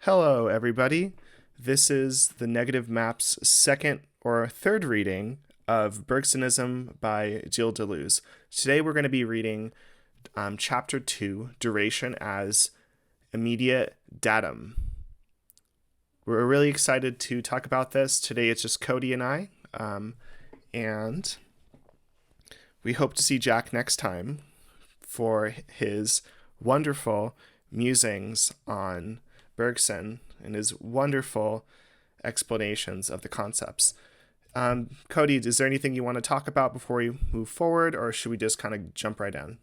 Hello, everybody. This is the Negative Map's second or third reading of Bergsonism by Gilles Deleuze. Today we're going to be reading Chapter 2, Duration as Immediate Datum. We're really excited to talk about this. Today it's just Cody and I, and we hope to see Jack next time for his wonderful musings on Bergson and his wonderful explanations of the concepts. Cody, is there anything you want to talk about before we move forward, or should we just kind of jump right in?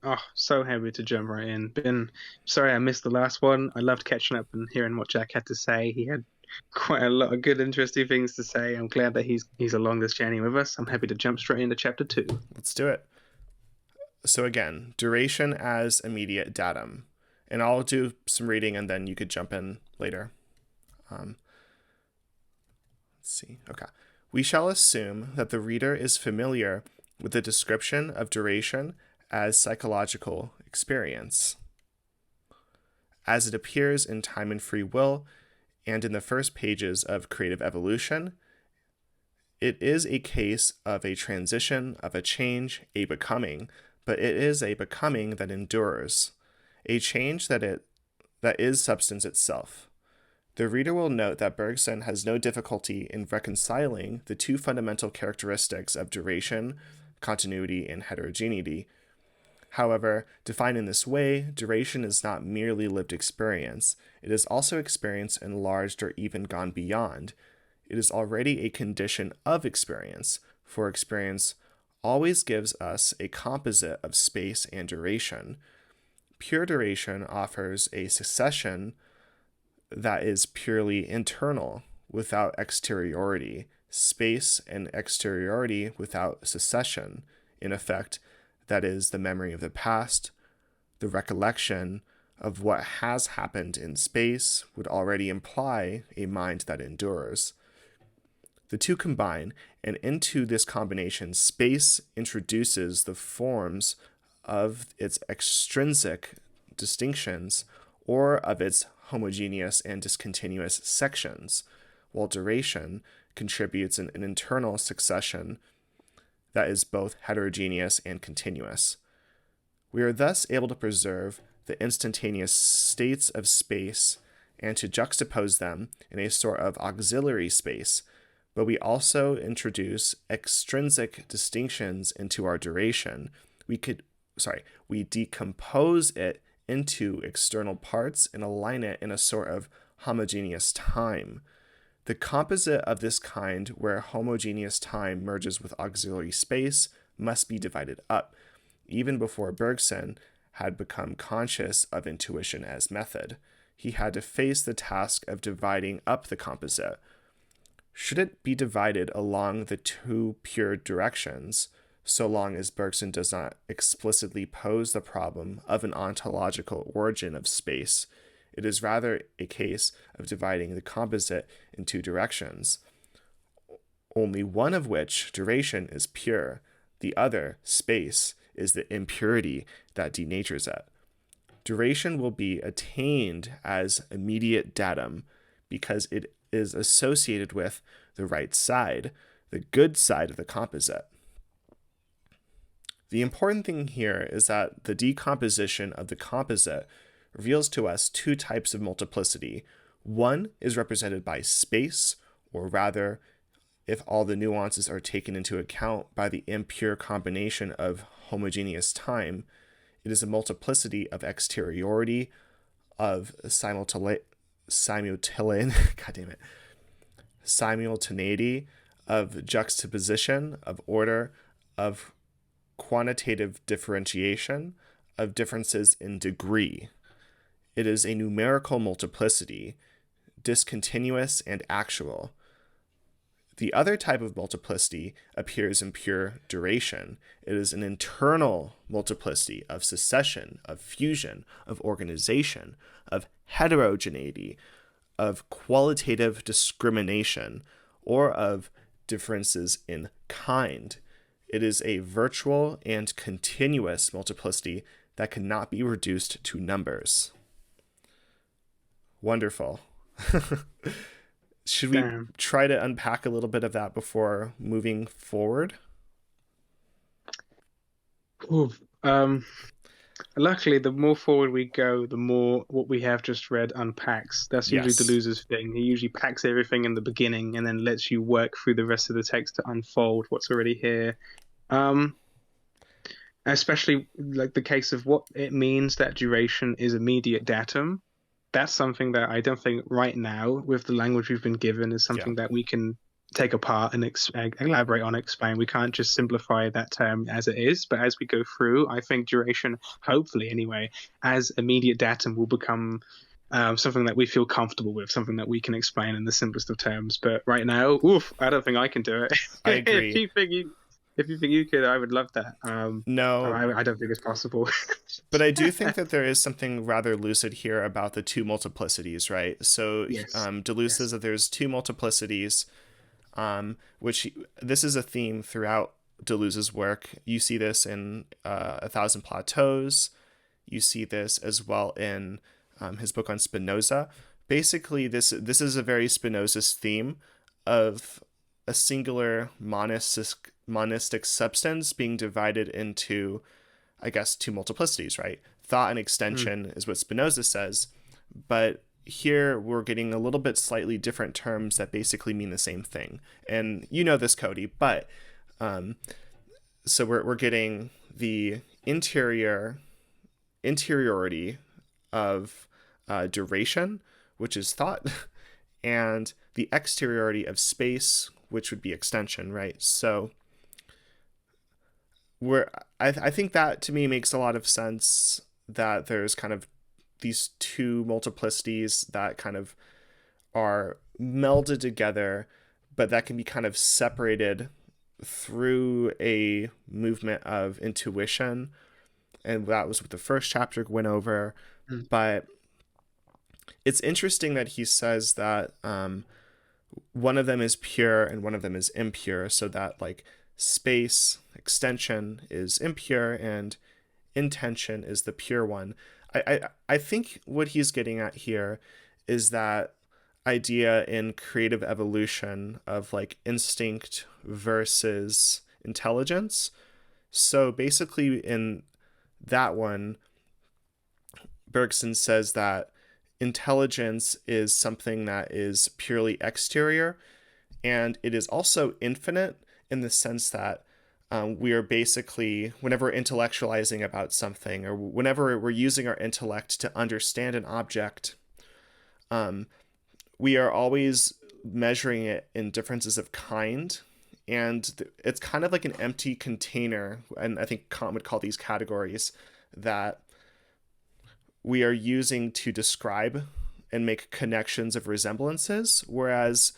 Oh, so happy to jump right in. Been sorry I missed the last one. I loved catching up and hearing what Jack had to say. He had quite a lot of good, interesting things to say. I'm glad that he's along this journey with us. I'm happy to jump straight into chapter two. Let's do it. So again, duration as immediate datum. And I'll do some reading and then you could jump in later. Let's see. Okay. We shall assume that the reader is familiar with the description of duration as psychological experience, as it appears in Time and Free Will and in the first pages of Creative Evolution. It is a case of a transition, of a change, a becoming, but it is a becoming that endures, a change that is substance itself. The reader will note that Bergson has no difficulty in reconciling the two fundamental characteristics of duration, continuity, and heterogeneity. However, defined in this way, duration is not merely lived experience. It is also experience enlarged or even gone beyond. It is already a condition of experience, for experience always gives us a composite of space and duration. Pure duration offers a succession that is purely internal, without exteriority, space and exteriority without succession. In effect, that is the memory of the past, the recollection of what has happened in space would already imply a mind that endures. The two combine, and into this combination, space introduces the forms of its extrinsic distinctions or of its homogeneous and discontinuous sections, while duration contributes an internal succession that is both heterogeneous and continuous. We are thus able to preserve the instantaneous states of space and to juxtapose them in a sort of auxiliary space, but we also introduce extrinsic distinctions into our duration. We decompose it into external parts and align it in a sort of homogeneous time. The composite of this kind, where homogeneous time merges with auxiliary space, must be divided up, even before Bergson had become conscious of intuition as method. He had to face the task of dividing up the composite. Should it be divided along the two pure directions, so long as Bergson does not explicitly pose the problem of an ontological origin of space? It is rather a case of dividing the composite in two directions, only one of which, duration, is pure. The other, space, is the impurity that denatures it. Duration will be attained as immediate datum because it is associated with the right side, the good side of the composite. The important thing here is that the decomposition of the composite reveals to us two types of multiplicity. One is represented by space, or rather, if all the nuances are taken into account, by the impure combination of homogeneous time. It is a multiplicity of exteriority, of simultaneity, of juxtaposition, of order, of quantitative differentiation, of differences in degree. It is a numerical multiplicity, discontinuous and actual. The other type of multiplicity appears in pure duration. It is an internal multiplicity of succession, of fusion, of organization, of heterogeneity, of qualitative discrimination, or of differences in kind. It is a virtual and continuous multiplicity that cannot be reduced to numbers. Wonderful. Should we Damn. try to unpack a little bit of that before moving forward? Ooh. Luckily, the more forward we go, the more what we have just read unpacks. That's usually Yes. Deleuze's thing. He usually packs everything in the beginning and then lets you work through the rest of the text to unfold what's already here. Um, Especially like the case of what it means that duration is immediate datum. That's something that I don't think right now, with the language we've been given, is Yeah. something that we can take apart and elaborate on, explain. We can't just simplify that term as it is, but as we go through, I think duration, hopefully anyway, as immediate datum will become something that we feel comfortable with, something that we can explain in the simplest of terms. But right now, oof, I don't think I can do it. I if agree. you think you, if you think you could, I would love that. No, I don't think it's possible. but I do think that there is something rather lucid here about the two multiplicities, right? So Yes. Deleuze says Yes. that there's two multiplicities, this is a theme throughout Deleuze's work. You see this in A Thousand Plateaus. You see this as well in his book on Spinoza. Basically, this is a very Spinozist theme of a singular monistic substance being divided into, I guess, two multiplicities, right? Thought and Mm. extension is what Spinoza says, but here we're getting a little bit slightly different terms that basically mean the same thing. And you know this, Cody, but so we're getting the interiority of duration, which is thought, and the exteriority of space, which would be extension, right? So we're I think that to me makes a lot of sense that there's kind of these two multiplicities that kind of are melded together, but that can be kind of separated through a movement of intuition. And that was what the first chapter went over. Mm. But it's interesting that he says that one of them is pure and one of them is impure, so that like space extension is impure and intention is the pure one. I think what he's getting at here is that idea in creative evolution of like instinct versus intelligence. So basically, in that one, Bergson says that intelligence is something that is purely exterior, and it is also infinite in the sense that we are basically, whenever we're intellectualizing about something or whenever we're using our intellect to understand an object, um, we are always measuring it in differences of kind. And it's kind of like an empty container. And I think Kant would call these categories that we are using to describe and make connections of resemblances. Whereas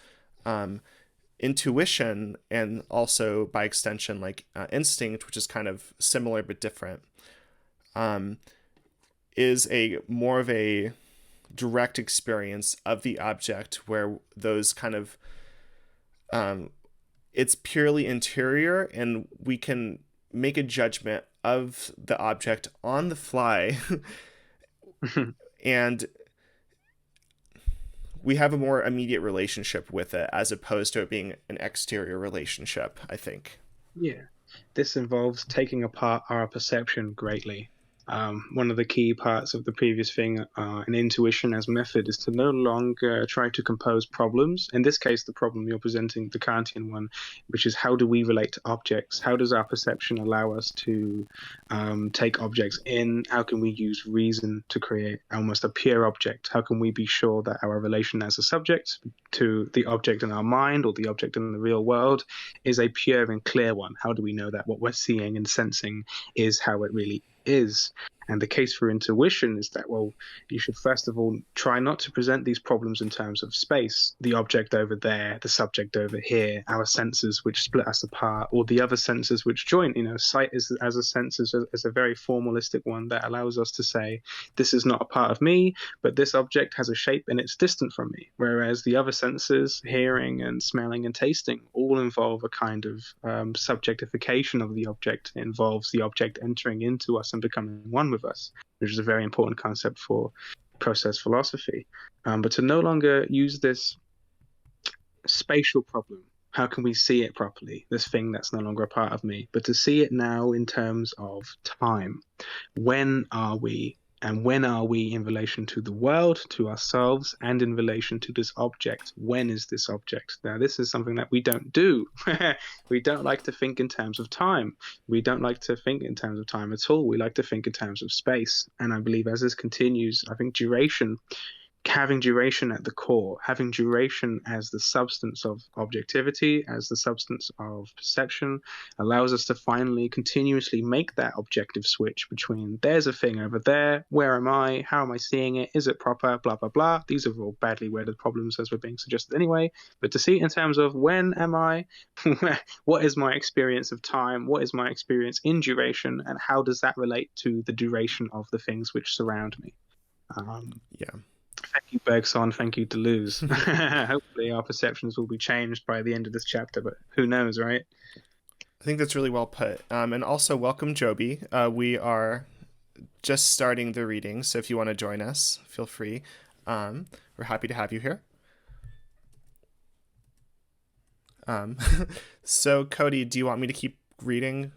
intuition, and also by extension like instinct, which is kind of similar but different, is a more of a direct experience of the object, where those kind of it's purely interior, and we can make a judgment of the object on the fly. And we have a more immediate relationship with it as opposed to it being an exterior relationship, I think. Yeah, this involves taking apart our perception greatly. One of the key parts of the previous thing, an intuition as method, is to no longer try to compose problems. In this case, the problem you're presenting, the Kantian one, which is how do we relate to objects? How does our perception allow us to take objects in? How can we use reason to create almost a pure object? How can we be sure that our relation as a subject to the object in our mind or the object in the real world is a pure and clear one? How do we know that what we're seeing and sensing is how it really is? And the case for intuition is that, well, you should first of all try not to present these problems in terms of space, the object over there, the subject over here, our senses which split us apart, or the other senses which join. Sight is as a sense is a very formalistic one that allows us to say, this is not a part of me, but this object has a shape and it's distant from me. Whereas the other senses, hearing and smelling and tasting, all involve a kind of subjectification of the object. It involves the object entering into us and becoming one with us, which is a very important concept for process philosophy, but to no longer use this spatial problem. How can we see it properly? This thing that's no longer a part of me, but to see it now in terms of time. When are we, and when are we in relation to the world, to ourselves, and in relation to this object? When is this object? Now, this is something that we don't do. We don't like to think in terms of time. We don't like to think in terms of time at all. We like to think in terms of space. And I believe as this continues, I think having duration at the core, having duration as the substance of objectivity, as the substance of perception, allows us to finally continuously make that objective switch between there's a thing over there, where am I, how am I seeing it, is it proper, blah, blah, blah. These are all badly worded problems as we're being suggested anyway, but to see it in terms of when am I, what is my experience of time, what is my experience in duration, and how does that relate to the duration of the things which surround me. Yeah. Thank you, Bergson. Thank you, Deleuze. Hopefully our perceptions will be changed by the end of this chapter, but who knows, right? I think that's really well put. And also welcome, Joby. We are just starting the reading, so if you want to join us, feel free. We're happy to have you here. So, Cody, do you want me to keep reading,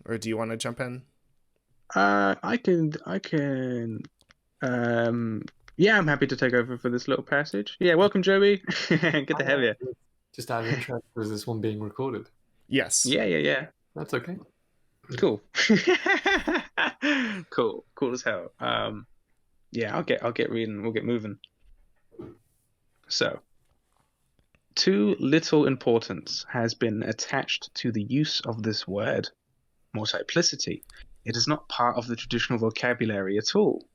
or do you want to jump in? I can. Yeah, I'm happy to take over for this little passage. Yeah, welcome, Joby. Good to have you. Just out of interest, is this one being recorded? Yes. Yeah. That's okay. Cool. Cool as hell. Yeah, I'll get reading. We'll get moving. So, too little importance has been attached to the use of this word, multiplicity. It is not part of the traditional vocabulary at all.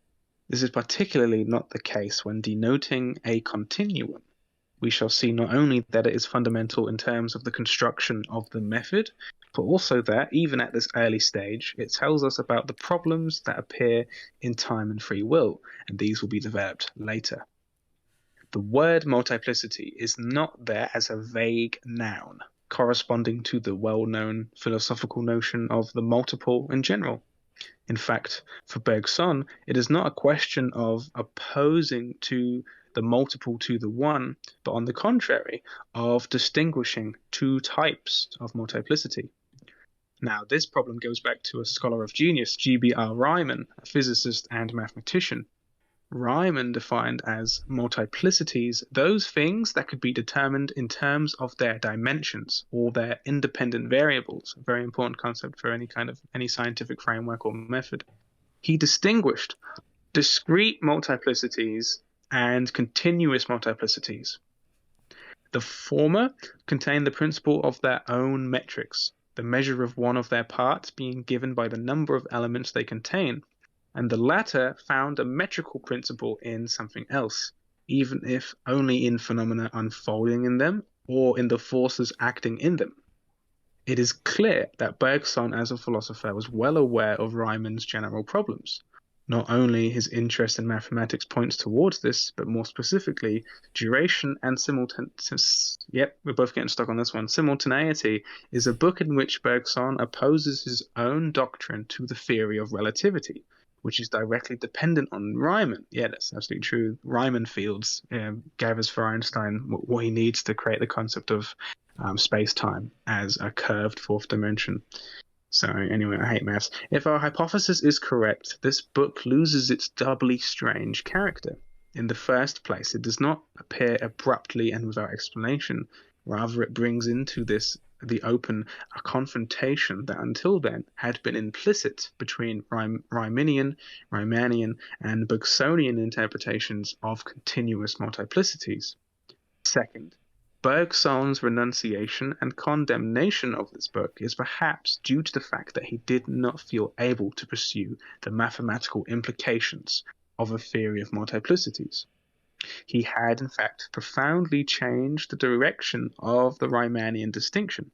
This is particularly not the case when denoting a continuum. We shall see not only that it is fundamental in terms of the construction of the method, but also that, even at this early stage, it tells us about the problems that appear in time and free will, and these will be developed later. The word multiplicity is not there as a vague noun, corresponding to the well-known philosophical notion of the multiple in general. In fact, for Bergson, it is not a question of opposing to the multiple to the one, but on the contrary, of distinguishing two types of multiplicity. Now, this problem goes back to a scholar of genius, G.B.R. Riemann, a physicist and mathematician. Riemann defined as multiplicities those things that could be determined in terms of their dimensions or their independent variables, a very important concept for any scientific framework or method. He distinguished discrete multiplicities and continuous multiplicities. The former contain the principle of their own metrics, the measure of one of their parts being given by the number of elements they contain, and the latter found a metrical principle in something else, even if only in phenomena unfolding in them or in the forces acting in them. It is clear that Bergson as a philosopher was well aware of Riemann's general problems. Not only his interest in mathematics points towards this, but more specifically, duration and we're both getting stuck on this one. Simultaneity is a book in which Bergson opposes his own doctrine to the theory of relativity, which is directly dependent on Riemann. Yeah, that's absolutely true. Riemann fields gathers for Einstein what he needs to create the concept of space-time as a curved fourth dimension. So anyway, I hate maths. If our hypothesis is correct, this book loses its doubly strange character. In the first place, it does not appear abruptly and without explanation. Rather, it brings into the open a confrontation that until then had been implicit between Riemannian, and Bergsonian interpretations of continuous multiplicities. Second, Bergson's renunciation and condemnation of this book is perhaps due to the fact that he did not feel able to pursue the mathematical implications of a theory of multiplicities. He had, in fact, profoundly changed the direction of the Riemannian distinction.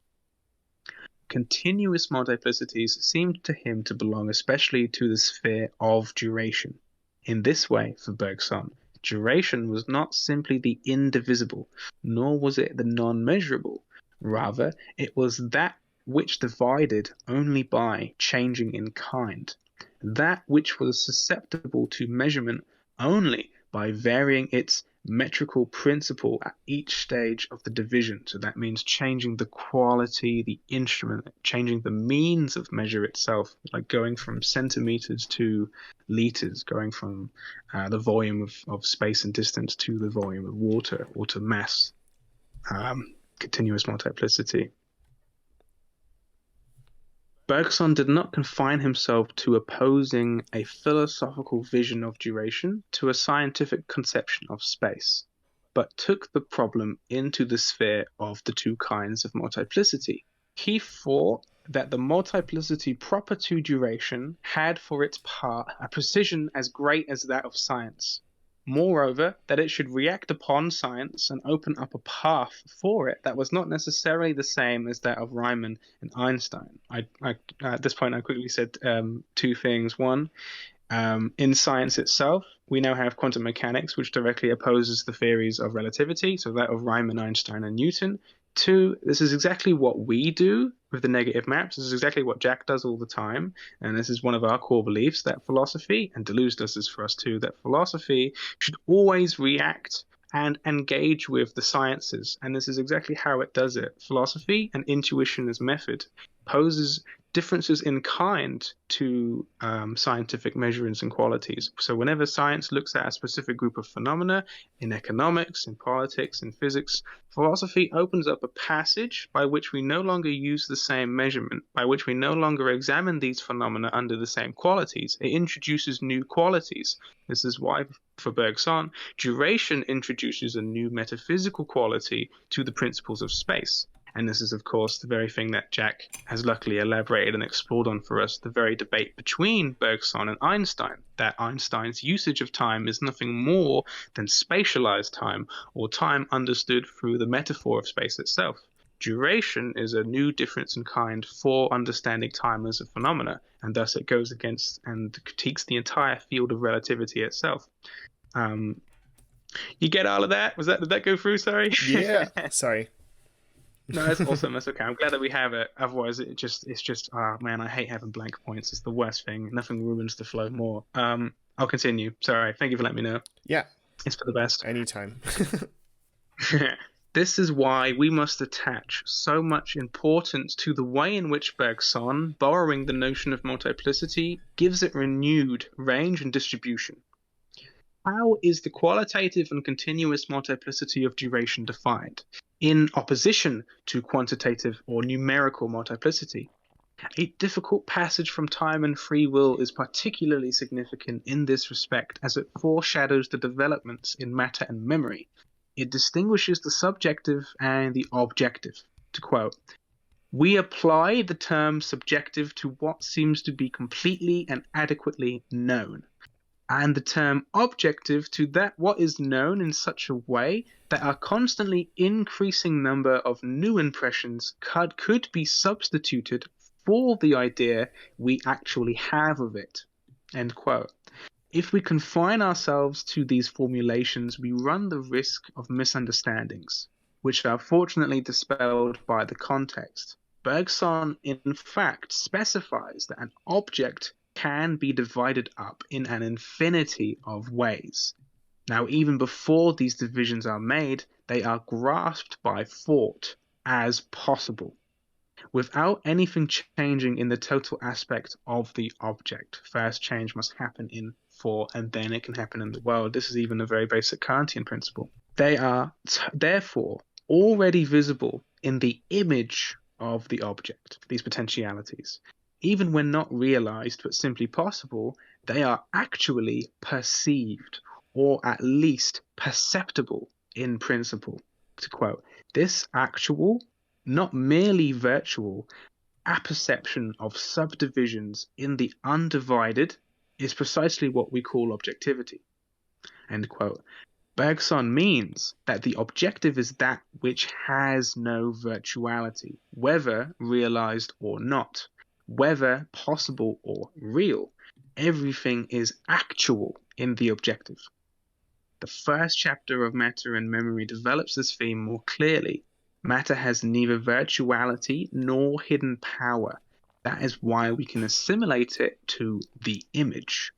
Continuous multiplicities seemed to him to belong especially to the sphere of duration. In this way, for Bergson, duration was not simply the indivisible, nor was it the non-measurable. Rather, it was that which divided only by changing in kind. That which was susceptible to measurement only by varying its metrical principle at each stage of the division. So that means changing the quality, the instrument, changing the means of measure itself, like going from centimeters to liters, going from the volume of space and distance to the volume of water, or to mass, continuous multiplicity. Bergson did not confine himself to opposing a philosophical vision of duration to a scientific conception of space, but took the problem into the sphere of the two kinds of multiplicity. He thought that the multiplicity proper to duration had for its part a precision as great as that of science. Moreover, that it should react upon science and open up a path for it that was not necessarily the same as that of Riemann and Einstein. At this point, I quickly said two things. One, in science itself, we now have quantum mechanics, which directly opposes the theories of relativity, so that of Riemann, Einstein, and Newton. Two, this is exactly what we do with the negative maps. This is exactly what Jack does all the time. And this is one of our core beliefs, that philosophy, and Deleuze does this for us too, that philosophy should always react and engage with the sciences. And this is exactly how it does it. Philosophy and intuition as method poses differences in kind to scientific measurements and qualities. So whenever science looks at a specific group of phenomena in economics, in politics, in physics, philosophy opens up a passage by which we no longer use the same measurement, by which we no longer examine these phenomena under the same qualities. It introduces new qualities. This is why, for Bergson, duration introduces a new metaphysical quality to the principles of space. And this is, of course, the very thing that Jack has luckily elaborated and explored on for us, the very debate between Bergson and Einstein, that Einstein's usage of time is nothing more than spatialized time, or time understood through the metaphor of space itself. Duration is a new difference in kind for understanding time as a phenomena, and thus it goes against and critiques the entire field of relativity itself. You get all of that? Did that go through? Sorry. Yeah. Sorry. No, that's awesome. That's okay. I'm glad that we have it. Otherwise, it's just. Oh man, I hate having blank points. It's the worst thing. Nothing ruins the flow more. I'll continue. Sorry. Thank you for letting me know. Yeah. It's for the best. Anytime. This is why we must attach so much importance to the way in which Bergson, borrowing the notion of multiplicity, gives it renewed range and distribution. How is the qualitative and continuous multiplicity of duration defined, in opposition to quantitative or numerical multiplicity? A difficult passage from time and free will is particularly significant in this respect, as it foreshadows the developments in matter and memory. It distinguishes the subjective and the objective. To quote, "We apply the term subjective to what seems to be completely and adequately known, and the term objective to that what is known in such a way that a constantly increasing number of new impressions could be substituted for the idea we actually have of it." End quote. If we confine ourselves to these formulations, we run the risk of misunderstandings, which are fortunately dispelled by the context. Bergson, in fact, specifies that an object can be divided up in an infinity of ways. Now, even before these divisions are made, they are grasped by thought as possible, without anything changing in the total aspect of the object. First change must happen in thought, and then it can happen in the world. This is even a very basic Kantian principle. They are therefore already visible in the image of the object, these potentialities. Even when not realized but simply possible, they are actually perceived, or at least perceptible in principle. To quote, "This actual, not merely virtual, apperception of subdivisions in the undivided is precisely what we call objectivity." End quote. Bergson means that the objective is that which has no virtuality, whether realized or not, whether possible or real. Everything is actual in the objective. The first chapter of Matter and Memory develops this theme more clearly. Matter has neither virtuality nor hidden power. That is why we can assimilate it to the image.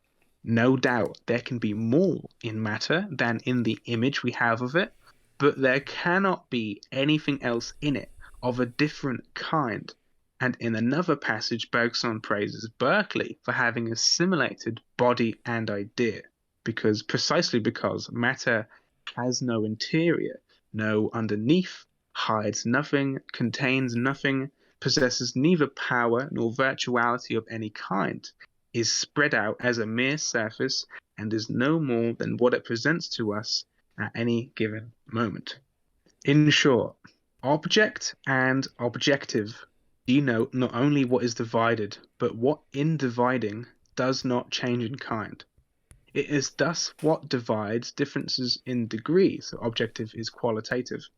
No doubt there can be more in matter than in the image we have of it, but there cannot be anything else in it of a different kind. And in another passage, Bergson praises Berkeley for having assimilated body and idea, precisely because matter has no interior, no underneath, hides nothing, contains nothing, possesses neither power nor virtuality of any kind, is spread out as a mere surface, and is no more than what it presents to us at any given moment. In short, object and objective denote not only what is divided, but what in dividing does not change in kind. It is thus what divides differences in degree, so objective is qualitative.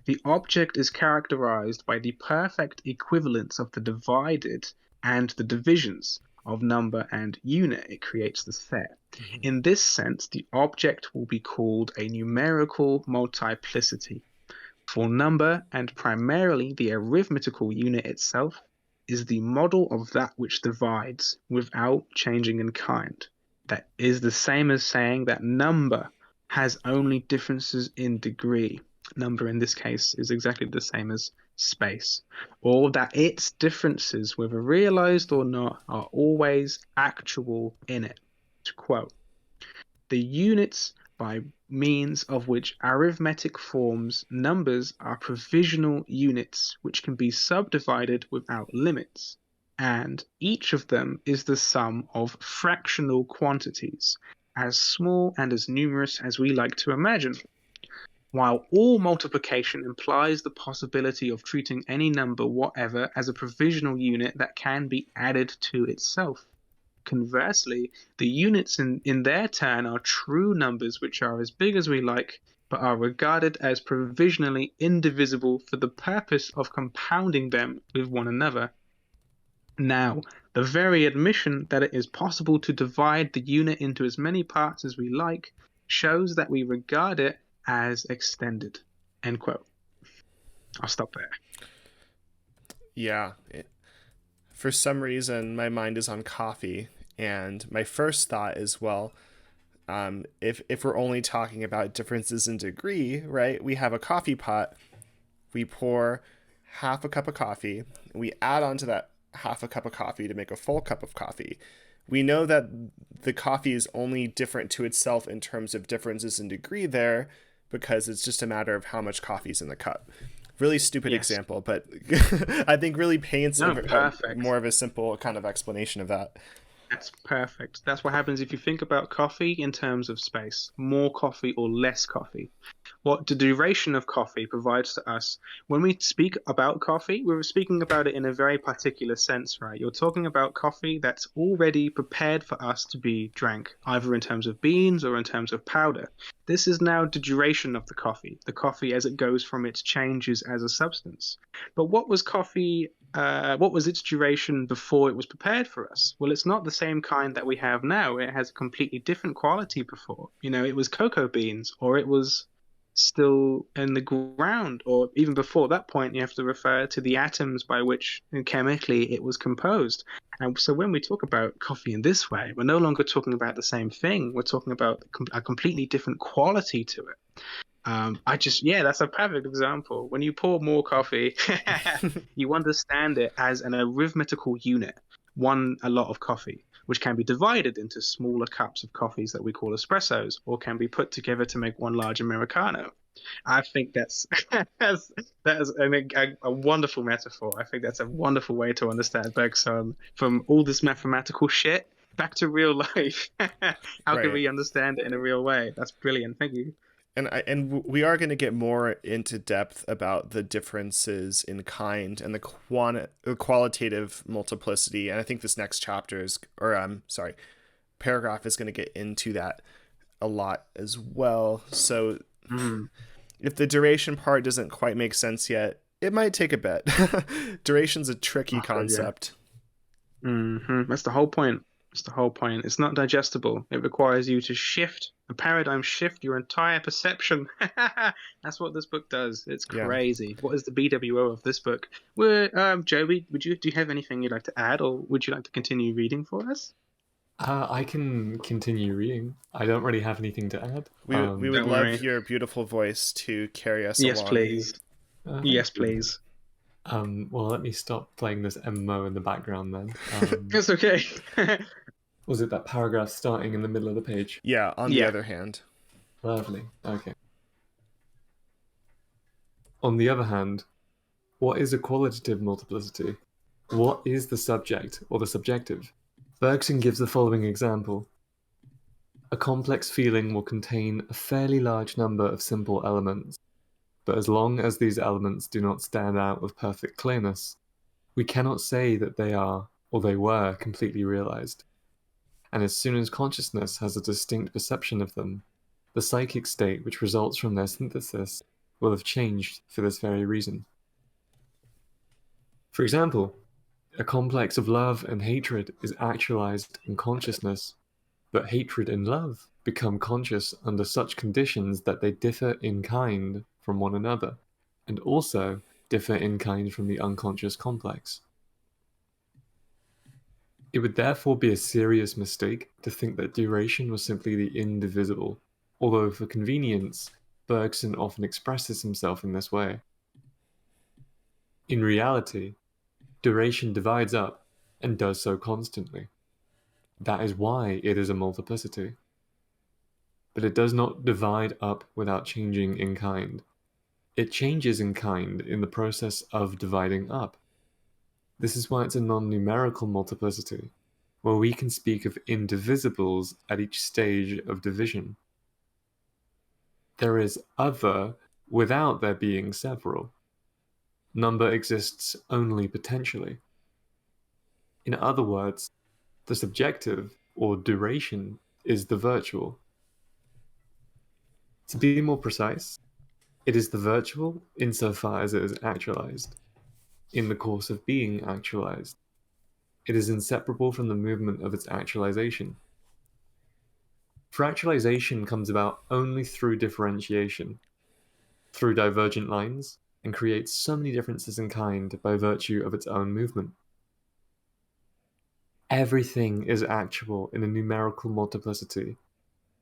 The object is characterized by the perfect equivalence of the divided and the divisions of number and unit. It creates the set. In this sense, the object will be called a numerical multiplicity. For number, and primarily the arithmetical unit itself, is the model of that which divides without changing in kind. That is the same as saying that number has only differences in degree. Number in this case is exactly the same as space, or that its differences, whether realized or not, are always actual in it. To quote, the units by means of which arithmetic forms numbers are provisional units which can be subdivided without limits, and each of them is the sum of fractional quantities, as small and as numerous as we like to imagine. While all multiplication implies the possibility of treating any number whatever as a provisional unit that can be added to itself. Conversely, the units in their turn are true numbers which are as big as we like, but are regarded as provisionally indivisible for the purpose of compounding them with one another. Now, the very admission that it is possible to divide the unit into as many parts as we like shows that we regard it as extended. End quote. I'll stop there. Yeah. For some reason, my mind is on coffee, and my first thought is, well, if we're only talking about differences in degree, right? We have a coffee pot. We pour half a cup of coffee. We add on to that half a cup of coffee to make a full cup of coffee. We know that the coffee is only different to itself in terms of differences in degree there, because it's just a matter of how much coffee is in the cup. Really stupid example, but I think really paints more of a simple kind of explanation of that. That's perfect. That's what happens if you think about coffee in terms of space. More coffee or less coffee. What the duration of coffee provides to us. When we speak about coffee, we're speaking about it in a very particular sense, right? You're talking about coffee that's already prepared for us to be drank, either in terms of beans or in terms of powder. This is now the duration of the coffee as it goes from its changes as a substance. But what was coffee? What was its duration before it was prepared for us? Well, it's not the same kind that we have now. It has a completely different quality before. It was cocoa beans, or it was still in the ground, or even before that point, you have to refer to the atoms by which chemically it was composed. And so when we talk about coffee in this way, we're no longer talking about the same thing. We're talking about a completely different quality to it. That's a perfect example. When you pour more coffee, you understand it as an arithmetical unit, a lot of coffee, which can be divided into smaller cups of coffees that we call espressos, or can be put together to make one large Americano. I think that's a wonderful metaphor. I think that's a wonderful way to understand Bergson from all this mathematical shit back to real life. How can we understand it in a real way? That's brilliant. Thank you. And we are going to get more into depth about the differences in kind and the qualitative multiplicity. And I think this next paragraph is going to get into that a lot as well. So if the duration part doesn't quite make sense yet, it might take a bit. Duration's a tricky concept. Yeah. That's the whole point. It's not digestible. It requires you to paradigm shift your entire perception. That's what this book does. It's crazy. Yeah. What is the BWO of this book? Joey, do you have anything you'd like to add, or would you like to continue reading for us? I can continue reading. I don't really have anything to add. We would Don't love worry. your beautiful voice to carry us Yes, along. please. Thank Yes, you. please. Well, let me stop playing this MMO in the background then. It's okay. Was it that paragraph starting in the middle of the page? Yeah, on the Yeah. other hand. Lovely. Okay. On the other hand, what is a qualitative multiplicity? What is the subject or the subjective? Bergson gives the following example. A complex feeling will contain a fairly large number of simple elements, but as long as these elements do not stand out with perfect clearness, we cannot say that they are or they were completely realized. And as soon as consciousness has a distinct perception of them, the psychic state which results from their synthesis will have changed for this very reason. For example, a complex of love and hatred is actualized in consciousness, but hatred and love become conscious under such conditions that they differ in kind from one another, and also differ in kind from the unconscious complex. It would therefore be a serious mistake to think that duration was simply the indivisible, although for convenience, Bergson often expresses himself in this way. In reality, duration divides up and does so constantly. That is why it is a multiplicity. But it does not divide up without changing in kind. It changes in kind in the process of dividing up. This is why it's a non-numerical multiplicity, where we can speak of indivisibles at each stage of division. There is other without there being several. Number exists only potentially. In other words, the subjective, or duration, is the virtual. To be more precise, it is the virtual insofar as it is actualized, in the course of being actualized. It is inseparable from the movement of its actualization. For actualization comes about only through differentiation, through divergent lines, and creates so many differences in kind by virtue of its own movement. Everything is actual in a numerical multiplicity.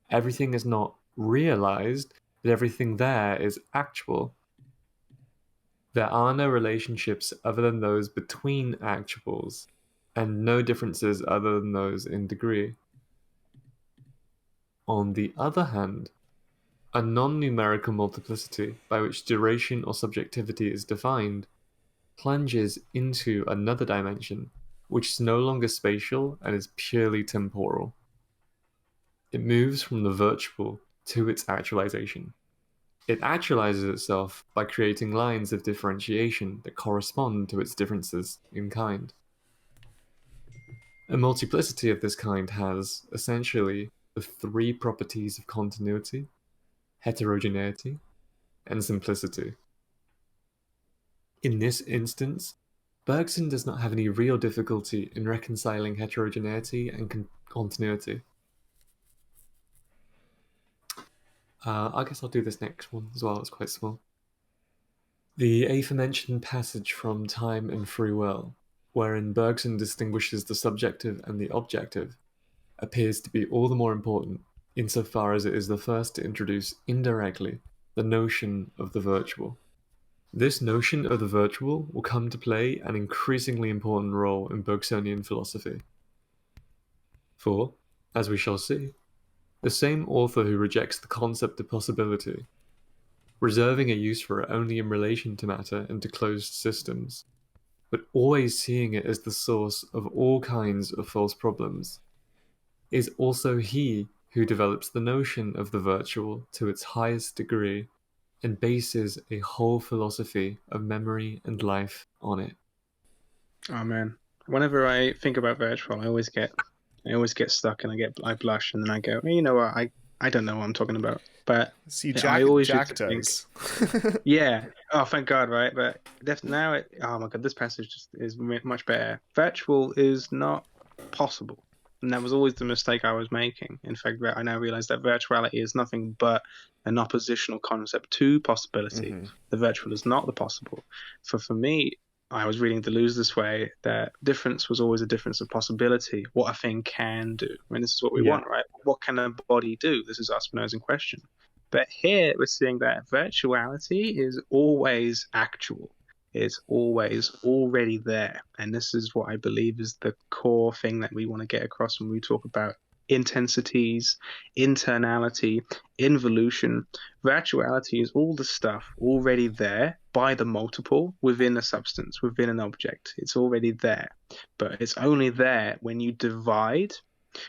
Everything is not realized, but everything there is actual. There are no relationships other than those between actuals, and no differences other than those in degree. On the other hand, a non-numerical multiplicity by which duration or subjectivity is defined plunges into another dimension, which is no longer spatial and is purely temporal. It moves from the virtual to its actualization. It actualizes itself by creating lines of differentiation that correspond to its differences in kind. A multiplicity of this kind has, essentially, the three properties of continuity, heterogeneity, and simplicity. In this instance, Bergson does not have any real difficulty in reconciling heterogeneity and continuity. I guess I'll do this next one as well, it's quite small. The aforementioned passage from Time and Free Will, wherein Bergson distinguishes the subjective and the objective, appears to be all the more important insofar as it is the first to introduce indirectly the notion of the virtual. This notion of the virtual will come to play an increasingly important role in Bergsonian philosophy. For, as we shall see, the same author who rejects the concept of possibility, reserving a use for it only in relation to matter and to closed systems, but always seeing it as the source of all kinds of false problems, is also he who develops the notion of the virtual to its highest degree and bases a whole philosophy of memory and life on it. Oh man, whenever I think about virtual, I always get stuck and I blush and then I go, you know what, I don't know what I'm talking about. But See, I always Jack used to think, does. yeah. Oh, thank God, right? But oh my God, this passage just is much better. Virtual is not possible. And that was always the mistake I was making. In fact, I now realize that virtuality is nothing but an oppositional concept to possibility. Mm-hmm. The virtual is not the possible. For me, I was reading Deleuze this way, that difference was always a difference of possibility, what a thing can do. I mean, this is what we want, right? What can a body do? This is our Spinoza question. But here we're seeing that virtuality is always actual. It's always already there. And this is what I believe is the core thing that we want to get across when we talk about intensities, internality, involution. Virtuality is all the stuff already there by the multiple within a substance, within an object. It's already there. But it's only there when you divide,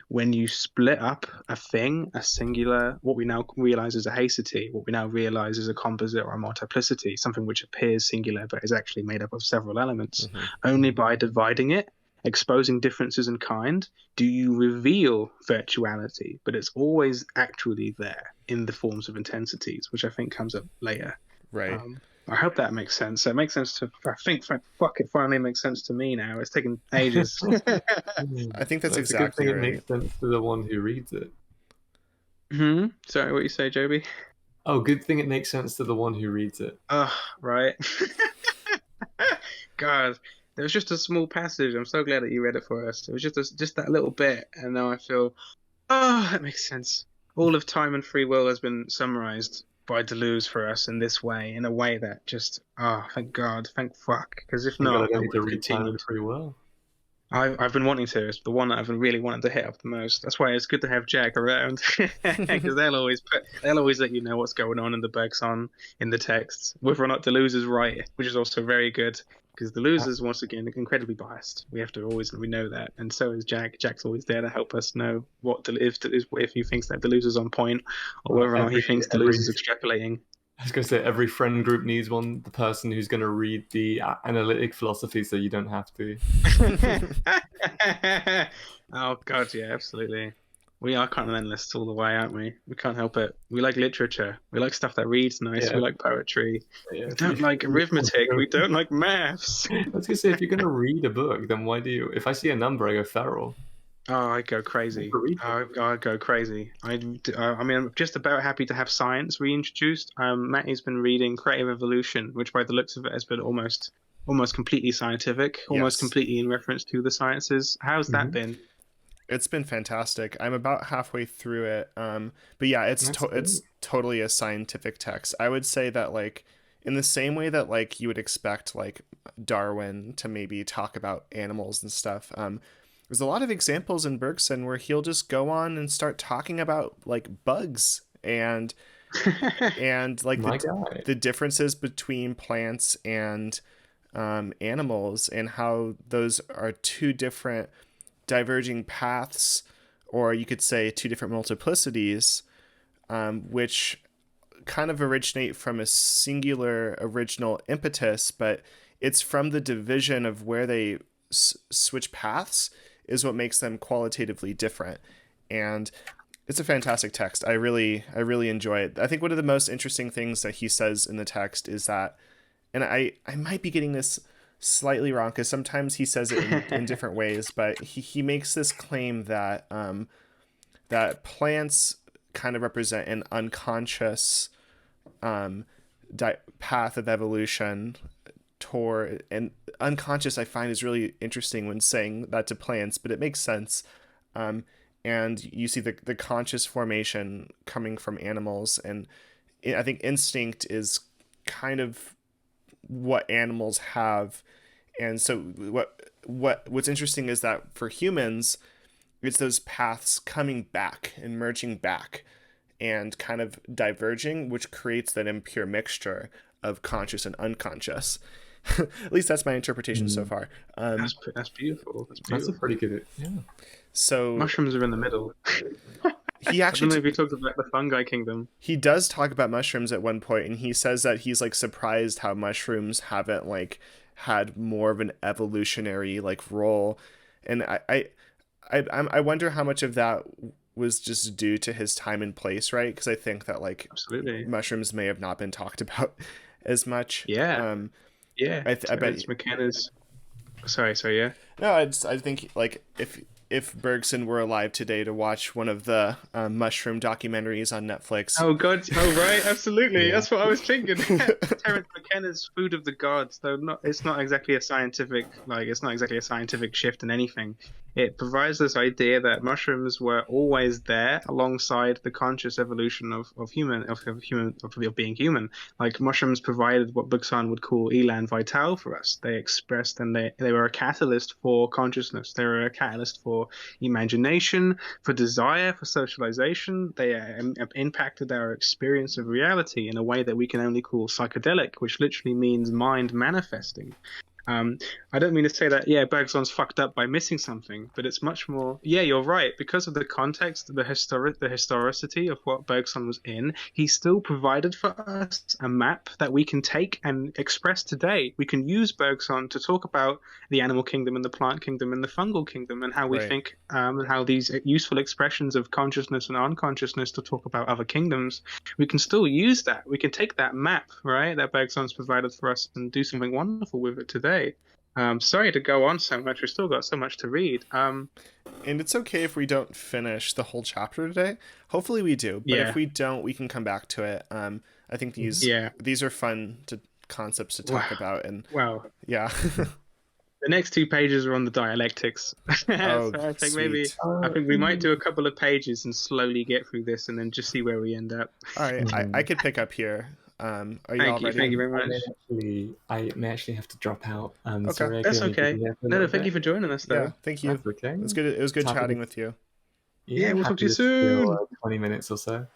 when you split up a thing, a singular, what we now realize as a haecity, what we now realize as a composite or a multiplicity, something which appears singular but is actually made up of several elements. Only by dividing it, exposing differences in kind, do you reveal virtuality, but it's always actually there in the forms of intensities, which I think comes up later. Right. I hope that makes sense. It makes sense to, I think, fuck, it finally makes sense to me now. It's taken ages. I think that's exactly right. It right. makes sense to the one who reads it. Sorry, what you say, Joby? Oh, good thing it makes sense to the one who reads it. Oh, right. God, there was just a small passage. I'm so glad that you read it for us. It was just that little bit, and now I feel, oh, that makes sense. All of time and free will has been summarized by Deleuze for us in this way, in a way that just, thank God, thank fuck. Because if not, I I need would to have read Time continued. and Free Will. I've been wanting to. It's the one that I've been really wanting to hit up the most. That's why it's good to have Jack around, because they'll always let you know what's going on in the Bergson, in the texts, whether or not Deleuze is right, which is also very good, because Deleuze is once again incredibly biased. We know that, and so is Jack. Jack's always there to help us know if he thinks that Deleuze is on point, or whether or not he thinks Deleuze is extrapolating. I was going to say, every friend group needs one, the person who's going to read the analytic philosophy so you don't have to. Oh, God, yeah, absolutely. We are continentalists all the way, aren't we? We can't help it. We like literature. We like stuff that reads nice. Yeah. We like poetry. Yeah, We don't like arithmetic. We don't like maths. I was going to say, if you're going to read a book, then why do you... If I see a number, I go feral. Oh, I go crazy. I go crazy. I mean, I'm just about happy to have science reintroduced. Matty's been reading Creative Evolution, which by the looks of it has been almost completely scientific, almost completely in reference to the sciences. How's that been? It's been fantastic. I'm about halfway through it. But yeah, it's totally a scientific text. I would say that, like, in the same way that, like, you would expect, like, Darwin to maybe talk about animals and stuff, there's a lot of examples in Bergson where he'll just go on and start talking about, like, bugs and like the differences between plants and animals, and how those are two different diverging paths, or you could say two different multiplicities, which kind of originate from a singular original impetus, but it's from the division of where they switch paths is what makes them qualitatively different. And it's a fantastic text. I really enjoy it. I think one of the most interesting things that he says in the text is that, and I might be getting this slightly wrong because sometimes he says it in different ways, but he makes this claim that that plants kind of represent an unconscious path of evolution toward, and unconscious I find is really interesting when saying that to plants, but it makes sense. And you see the conscious formation coming from animals, and I think instinct is kind of what animals have. And so what's interesting is that for humans, it's those paths coming back and merging back and kind of diverging, which creates that impure mixture of conscious and unconscious. At least that's my interpretation so far. That's beautiful. That's a pretty good... Yeah. So mushrooms are in the middle. He actually, I don't know if he talks about the fungi kingdom. He does talk about mushrooms at one point, and he says that he's like surprised how mushrooms haven't like had more of an evolutionary like role. And I wonder how much of that was just due to his time and place, right? Because I think that like absolutely mushrooms may have not been talked about as much. Yeah. I bet McKenna's. Sorry. Yeah. No, I think like if if Bergson were alive today, to watch one of the mushroom documentaries on Netflix. Oh God! Oh right, absolutely. Yeah. That's what I was thinking. Terence McKenna's Food of the Gods, though it's not exactly a scientific shift in anything. It provides this idea that mushrooms were always there alongside the conscious evolution of being human. Like mushrooms provided what Bergson would call elan vital for us. They expressed and they were a catalyst for consciousness. They were a catalyst for imagination, for desire, for socialization. They impacted our experience of reality in a way that we can only call psychedelic, which literally means mind manifesting. I don't mean to say that, Bergson's fucked up by missing something, but it's much more, you're right. Because of the context, the historicity of what Bergson was in, he still provided for us a map that we can take and express today. We can use Bergson to talk about the animal kingdom and the plant kingdom and the fungal kingdom and how we think, and how these useful expressions of consciousness and unconsciousness to talk about other kingdoms. We can still use that. We can take that map, right, that Bergson's provided for us and do something wonderful with it today. Sorry to go on so much. We've still got so much to read. And it's okay if we don't finish the whole chapter today. Hopefully we do. But if we don't, we can come back to it. I think these are fun concepts to talk about. And yeah. The next 2 pages are on the dialectics. So I think we might do a couple of pages and slowly get through this and then just see where we end up. All right. I could pick up here. Are you all ready? Thank you very much. I may actually have to drop out. Okay. Sorry, That's okay. No, thank you for joining us, though. Yeah, thank you. That's okay. It was good. It was good chatting with you. Yeah, we'll talk to you soon. 20 minutes or so.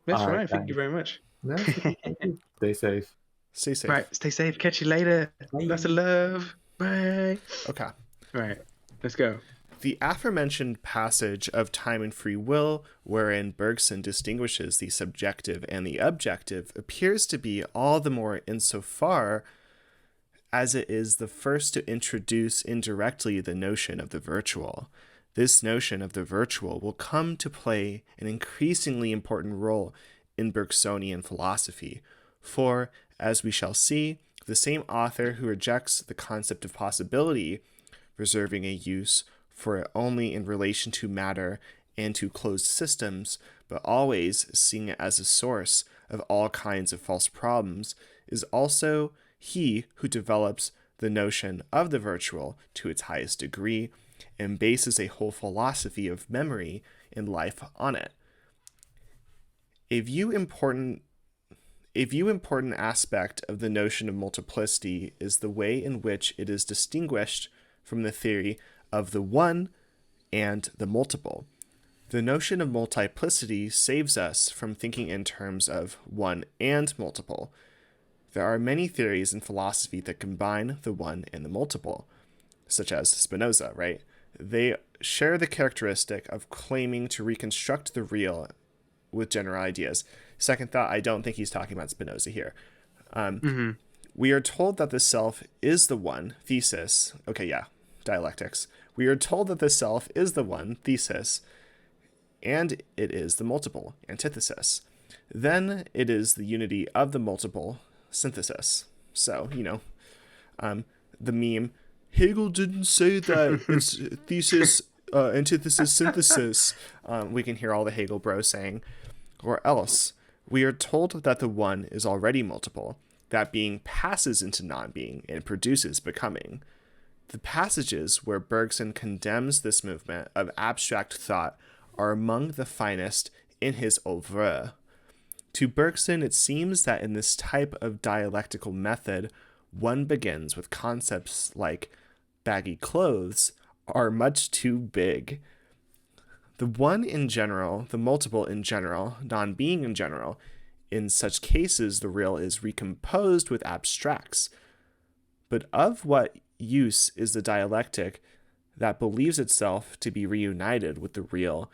That's right. Thank you very much. No, stay safe. Stay safe. Right. Stay safe. Catch you later. Lots of love. Bye. Okay. Right. Let's go. The aforementioned passage of Time and Free Will, wherein Bergson distinguishes the subjective and the objective, appears to be all the more insofar as it is the first to introduce indirectly the notion of the virtual. This notion of the virtual will come to play an increasingly important role in Bergsonian philosophy, for, as we shall see, the same author who rejects the concept of possibility, reserving a use for it only in relation to matter and to closed systems, but always seeing it as a source of all kinds of false problems, is also he who develops the notion of the virtual to its highest degree and bases a whole philosophy of memory and life on it. A view important aspect of the notion of multiplicity is the way in which it is distinguished from the theory of the one and the multiple. The notion of multiplicity saves us from thinking in terms of one and multiple. There are many theories in philosophy that combine the one and the multiple, such as Spinoza, right? They share the characteristic of claiming to reconstruct the real with general ideas. Second thought, I don't think he's talking about Spinoza here. We are told that the self is the one, thesis. Okay, yeah, dialectics. We are told that the self is the one, thesis, and it is the multiple, antithesis. Then it is the unity of the multiple, synthesis. So, the meme, Hegel didn't say that it's thesis, antithesis, synthesis. We can hear all the Hegel bros saying. Or else, we are told that the one is already multiple, that being passes into non-being and produces becoming. The passages where Bergson condemns this movement of abstract thought are among the finest in his oeuvre. To Bergson, it seems that in this type of dialectical method, one begins with concepts like baggy clothes are much too big. The one in general, the multiple in general, non-being in general, in such cases the real is recomposed with abstracts. But of what use is the dialectic that believes itself to be reunited with the real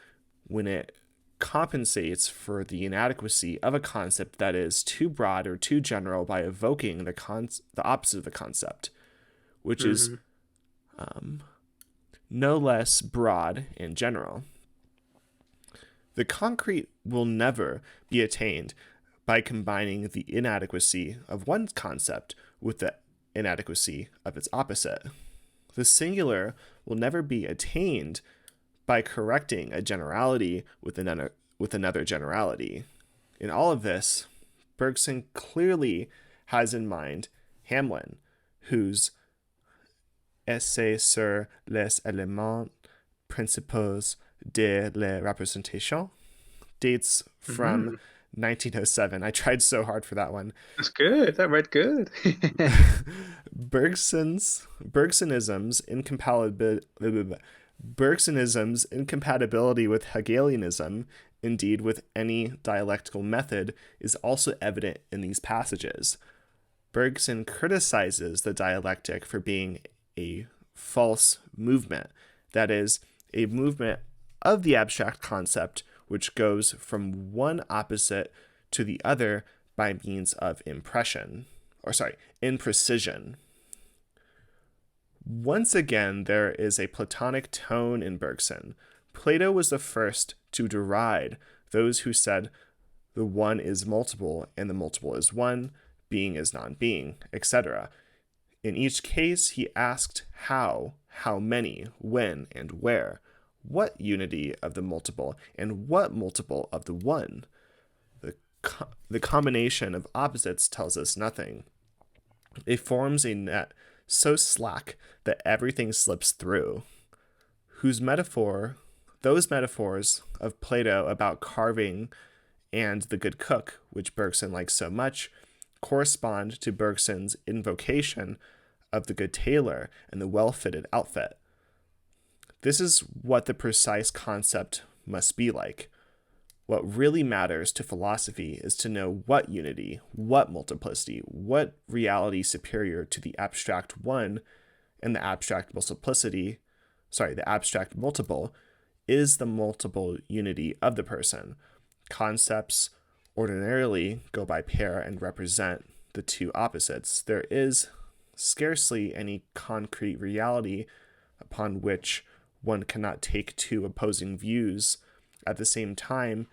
when it compensates for the inadequacy of a concept that is too broad or too general by evoking the opposite of the concept, which is no less broad and general. The concrete will never be attained by combining the inadequacy of one concept with the inadequacy of its opposite. The singular will never be attained by correcting a generality with another generality. In all of this, Bergson clearly has in mind Hamlin, whose Essai sur les éléments principaux de la représentation dates from 1907. I tried so hard for that one. That's good. That read good. Bergsonism's incompatibility with Hegelianism, indeed with any dialectical method, is also evident in these passages. Bergson criticizes the dialectic for being a false movement, that is, a movement of the abstract concept which goes from one opposite to the other by means of imprecision. Once again, there is a Platonic tone in Bergson. Plato was the first to deride those who said the one is multiple and the multiple is one, being is non-being, etc. In each case, he asked how many, when, and where, what unity of the multiple, and what multiple of the one. The combination of opposites tells us nothing. It forms a net so slack that everything slips through. Those metaphors of Plato about carving and the good cook, which Bergson likes so much, correspond to Bergson's invocation of the good tailor and the well-fitted outfit. This is what the precise concept must be like. What really matters to philosophy is to know what unity, what multiplicity, what reality superior to the abstract one and the abstract multiple is the multiple unity of the person. Concepts ordinarily go by pair and represent the two opposites. There is scarcely any concrete reality upon which one cannot take two opposing views at the same time,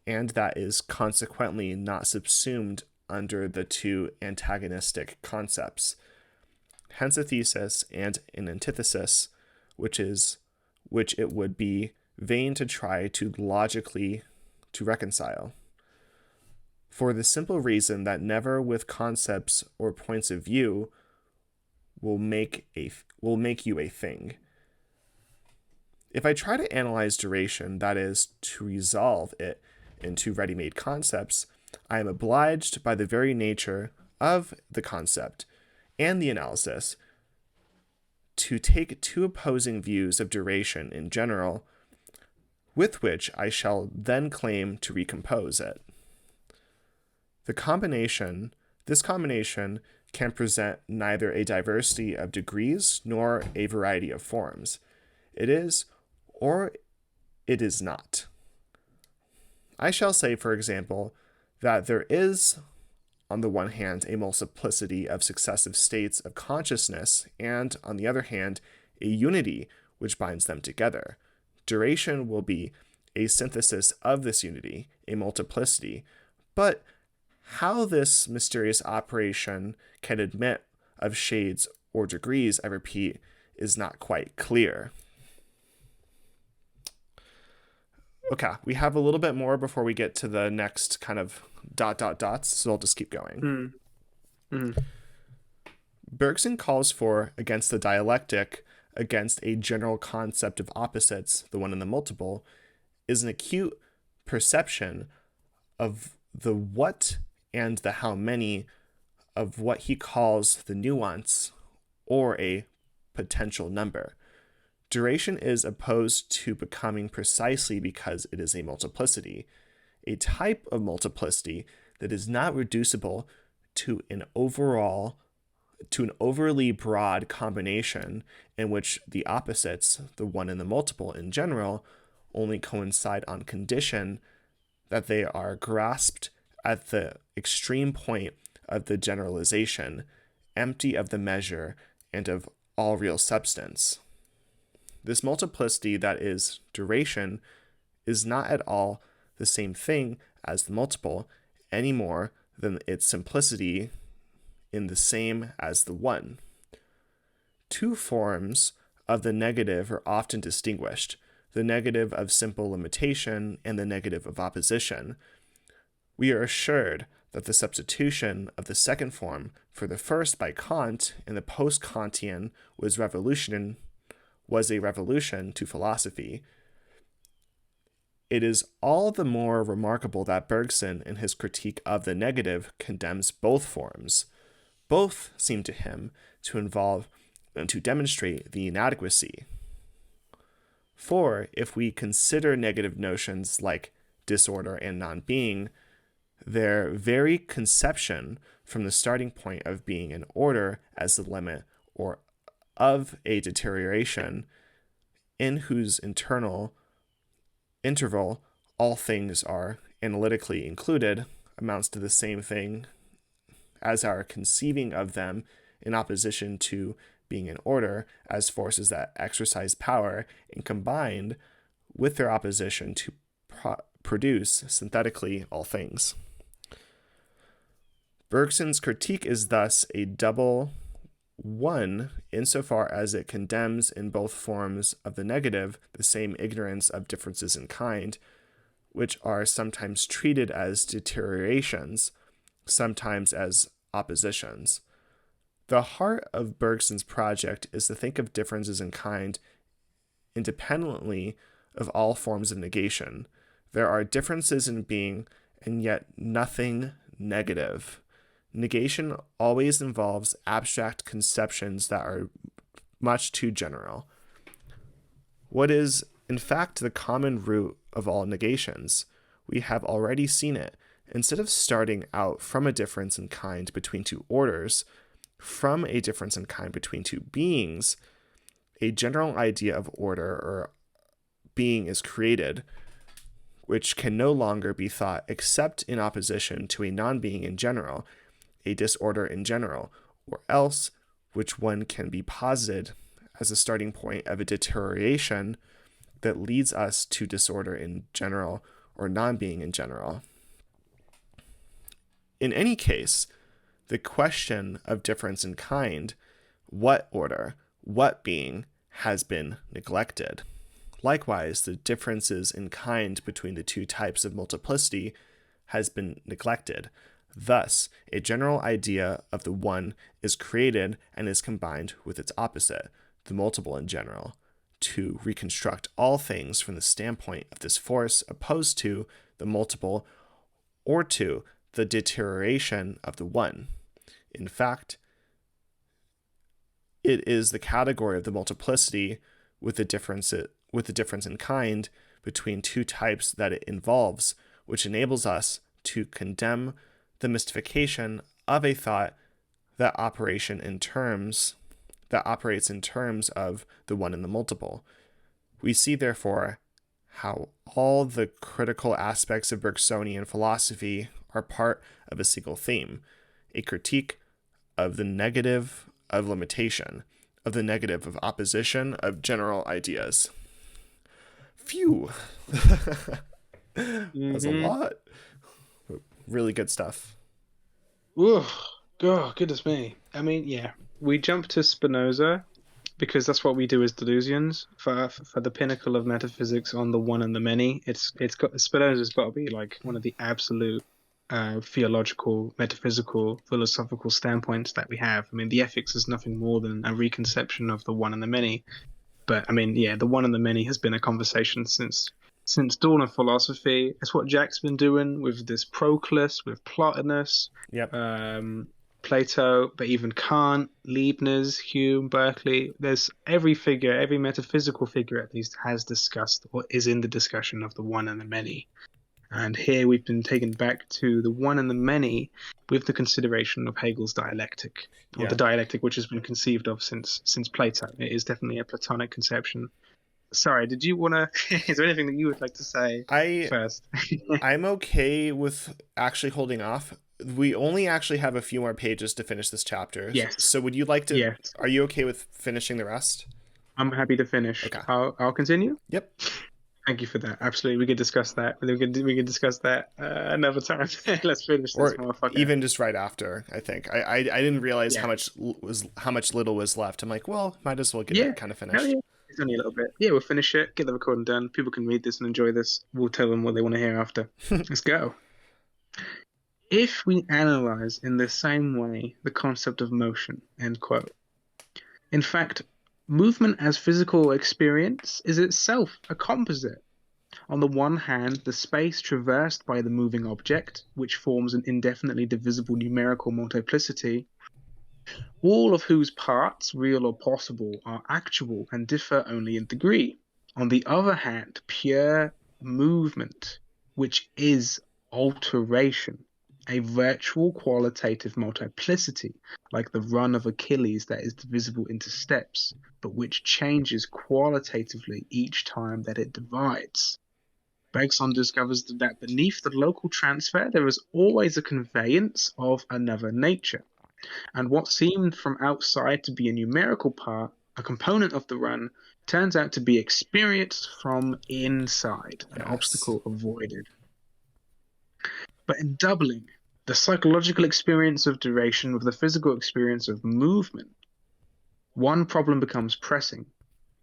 and that is consequently not subsumed under the two antagonistic concepts. Hence a thesis and an antithesis, which it would be vain to try to logically to reconcile. For the simple reason that never with concepts or points of view will make you a thing. If I try to analyze duration, that is, to resolve it into ready-made concepts, I am obliged by the very nature of the concept and the analysis to take two opposing views of duration in general, with which I shall then claim to recompose it. This combination can present neither a diversity of degrees nor a variety of forms. It is or it is not. I shall say, for example, that there is, on the one hand, a multiplicity of successive states of consciousness, and, on the other hand, a unity which binds them together. Duration will be a synthesis of this unity, a multiplicity, but how this mysterious operation can admit of shades or degrees, I repeat, is not quite clear. Okay, we have a little bit more before we get to the next kind of ... so I'll just keep going. Bergson calls for, against the dialectic, against a general concept of opposites, the one and the multiple, is an acute perception of the what and the how many of what he calls the nuance, or a potential number. Duration is opposed to becoming precisely because it is a multiplicity, a type of multiplicity that is not reducible to an overly broad combination in which the opposites, the one and the multiple in general, only coincide on condition that they are grasped at the extreme point of the generalization, empty of the measure and of all real substance. This multiplicity, that is, duration, is not at all the same thing as the multiple, any more than its simplicity in the same as the one. Two forms of the negative are often distinguished. the negative of simple limitation, and the negative of opposition, we are assured that the substitution of the second form for the first by Kant in the post-Kantian was a revolution to philosophy. It is all the more remarkable that Bergson, in his critique of the negative, condemns both forms. Both seem to him to involve and to demonstrate the inadequacy. For if we consider negative notions like disorder and non-being, their very conception from the starting point of being in order as the limit or of a deterioration in whose interval all things are analytically included amounts to the same thing as our conceiving of them in opposition to being in order as forces that exercise power and combined with their opposition to produce synthetically all things. Bergson's critique is thus a double one insofar as it condemns in both forms of the negative the same ignorance of differences in kind, which are sometimes treated as deteriorations, sometimes as oppositions. The heart of Bergson's project is to think of differences in kind independently of all forms of negation. There are differences in being, and yet nothing negative. Negation always involves abstract conceptions that are much too general. What is, in fact, the common root of all negations? We have already seen it. Instead of starting out from a difference in kind between two orders, from a difference in kind between two beings, a general idea of order or being is created, which can no longer be thought except in opposition to a non-being in general, a disorder in general, or else which one can be posited as a starting point of a deterioration that leads us to disorder in general or non-being in general. In any case, the question of difference in kind, what order, what being, has been neglected. Likewise, the differences in kind between the two types of multiplicity has been neglected. Thus, a general idea of the one is created and is combined with its opposite, the multiple in general, to reconstruct all things from the standpoint of this force opposed to the multiple or to the deterioration of the one. In fact, it is the category of the multiplicity with the difference in kind between two types that it involves, which enables us to condemn the mystification of a thought that operates in terms of the one and the multiple. We see, therefore, how all the critical aspects of Bergsonian philosophy are part of a single theme, a critique of the negative of limitation, of the negative of opposition, of general ideas. Phew! That's a lot. Really good stuff. Ooh, God, goodness me. I mean, yeah, we jump to Spinoza because that's what we do as Deleuzians for the pinnacle of metaphysics on the one and the many. Spinoza's got to be like one of the absolute theological, metaphysical, philosophical standpoints that we have. I mean, the ethics is nothing more than a reconception of the one and the many. But I mean, yeah, the one and the many has been a conversation since dawn of philosophy. It's what Jack's been doing with this Proclus, with Plotinus, Plato, but even Kant, Leibniz, Hume, Berkeley. There's every metaphysical figure at least has discussed or is in the discussion of the one and the many. And here we've been taken back to the one and the many with the consideration of Hegel's dialectic, or the dialectic which has been conceived of since Plato. It is definitely a Platonic conception. Sorry, did you want to... Is there anything that you would like to say first? I'm okay with actually holding off. We only actually have a few more pages to finish this chapter. Yes. So would you like to... Yes. Are you okay with finishing the rest? I'm happy to finish. Okay. I'll continue? Yep. Thank you for that. Absolutely. We could discuss that. We could discuss that another time. Let's finish this motherfucker. Even just right after, I think. I didn't realize how much little was left. I'm like, well, might as well get it kind of finished. Yeah. It's only a little bit. Yeah, we'll finish it, get the recording done. People can read this and enjoy this. We'll tell them what they want to hear after. Let's go. If we analyze in the same way the concept of motion, end quote. In fact, movement as physical experience is itself a composite. On the one hand, the space traversed by the moving object, which forms an indefinitely divisible numerical multiplicity, all of whose parts, real or possible, are actual and differ only in degree. On the other hand, pure movement, which is alteration, a virtual qualitative multiplicity, like the run of Achilles that is divisible into steps, but which changes qualitatively each time that it divides. Bergson discovers that beneath the local transfer there is always a conveyance of another nature, and what seemed from outside to be a numerical part, a component of the run, turns out to be experienced from inside, an obstacle avoided. But in doubling the psychological experience of duration with the physical experience of movement, one problem becomes pressing.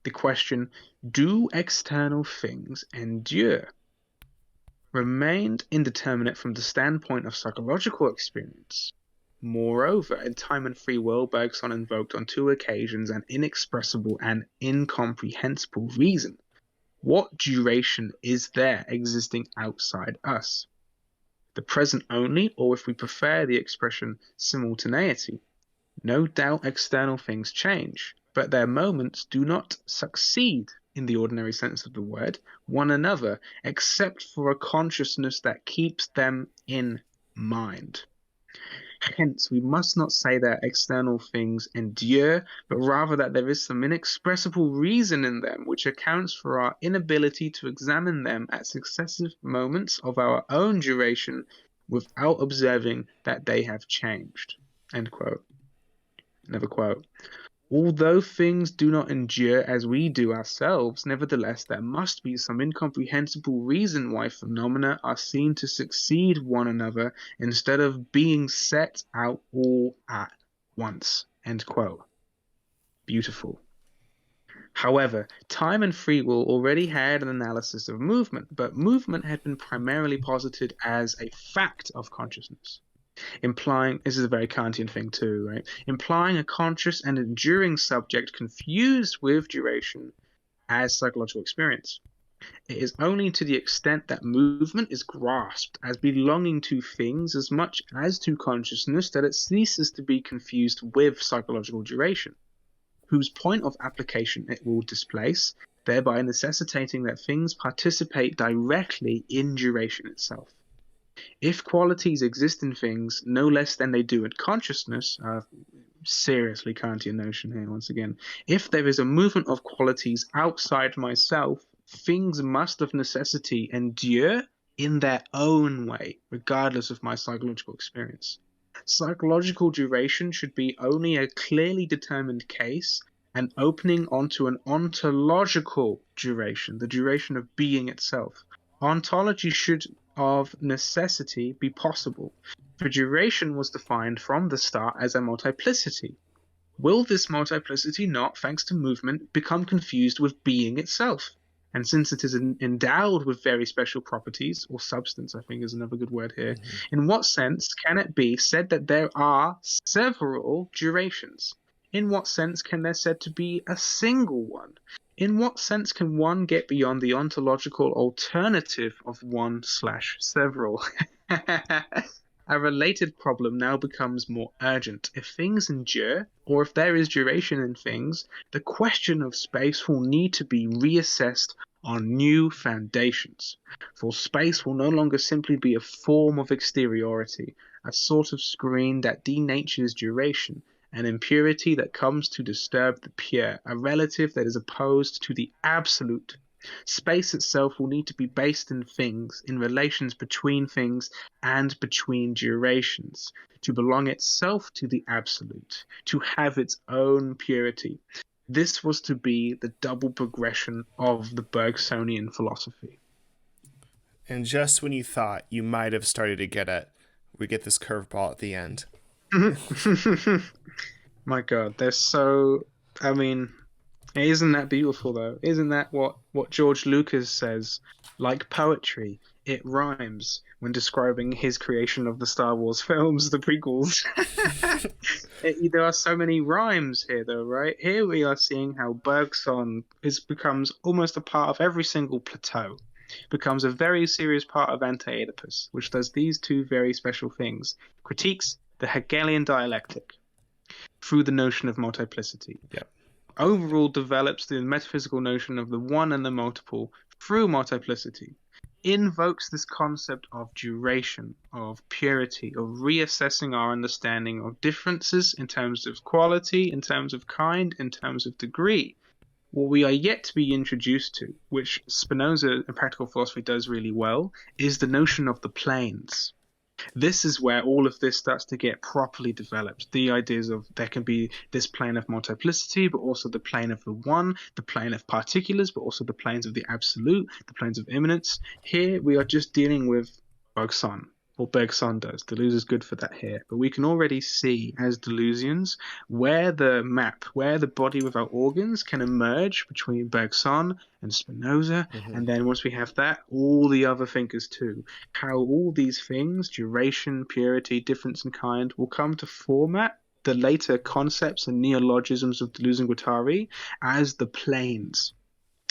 The question, do external things endure? Remained indeterminate from the standpoint of psychological experience. Moreover, in Time and Free Will, Bergson invoked on 2 occasions an inexpressible and incomprehensible reason. What duration is there existing outside us? The present only, or if we prefer the expression simultaneity. No doubt external things change, but their moments do not succeed, in the ordinary sense of the word, one another, except for a consciousness that keeps them in mind. Hence, we must not say that external things endure, but rather that there is some inexpressible reason in them which accounts for our inability to examine them at successive moments of our own duration without observing that they have changed. End quote. Another quote. Although things do not endure as we do ourselves, nevertheless there must be some incomprehensible reason why phenomena are seen to succeed one another instead of being set out all at once. End quote. Beautiful. However, Time and Free Will already had an analysis of movement, but movement had been primarily posited as a fact of consciousness. Implying, this is a very Kantian thing too, right? Implying a conscious and enduring subject confused with duration as psychological experience. It is only to the extent that movement is grasped as belonging to things as much as to consciousness that it ceases to be confused with psychological duration, whose point of application it will displace, thereby necessitating that things participate directly in duration itself. If qualities exist in things no less than they do in consciousness, seriously Kantian notion here once again, if there is a movement of qualities outside myself, things must of necessity endure in their own way, regardless of my psychological experience. Psychological duration should be only a clearly determined case, and opening onto an ontological duration, the duration of being itself. Ontology should of necessity be possible, for duration was defined from the start as a multiplicity. Will this multiplicity not, thanks to movement, become confused with being itself? And since it is endowed with very special properties, or substance, I think is another good word here, in what sense can it be said that there are several durations? In what sense can there said to be a single one? In what sense can one get beyond the ontological alternative of one/several? A related problem now becomes more urgent. If things endure, or if there is duration in things, the question of space will need to be reassessed on new foundations. For space will no longer simply be a form of exteriority, a sort of screen that denatures duration, an impurity that comes to disturb the pure, a relative that is opposed to the absolute. Space itself will need to be based in things, in relations between things and between durations, to belong itself to the absolute, to have its own purity. This was to be the double progression of the Bergsonian philosophy. And just when you thought you might have started to get it, we get this curveball at the end. My God, they're so... I mean, Isn't that beautiful, though? Isn't that what George Lucas says? Like poetry, it rhymes when describing his creation of the Star Wars films, the prequels. There are so many rhymes here, though, right? Here we are seeing how Bergson becomes almost a part of every single plateau, becomes a very serious part of Anti-Oedipus, which does these two very special things: critiques the Hegelian dialectic through the notion of multiplicity, Yeah. overall develops the metaphysical notion of the one and the multiple through multiplicity, invokes this concept of duration, of purity, of reassessing our understanding of differences in terms of quality, in terms of kind, in terms of degree. What we are yet to be introduced to, which Spinoza in practical philosophy does really well, is the notion of the planes. This is where all of this starts to get properly developed. The ideas of there can be this plane of multiplicity, but also the plane of the one, the plane of particulars, but also the planes of the absolute, the planes of immanence. Here we are just dealing with Bergson, or Bergson does. Deleuze is good for that here. But we can already see, as Deleuzians, where the map, where the body without organs can emerge between Bergson and Spinoza. And then once we have that, all the other thinkers too. How all these things, duration, purity, difference in kind, will come to format the later concepts and neologisms of Deleuze and Guattari as the planes.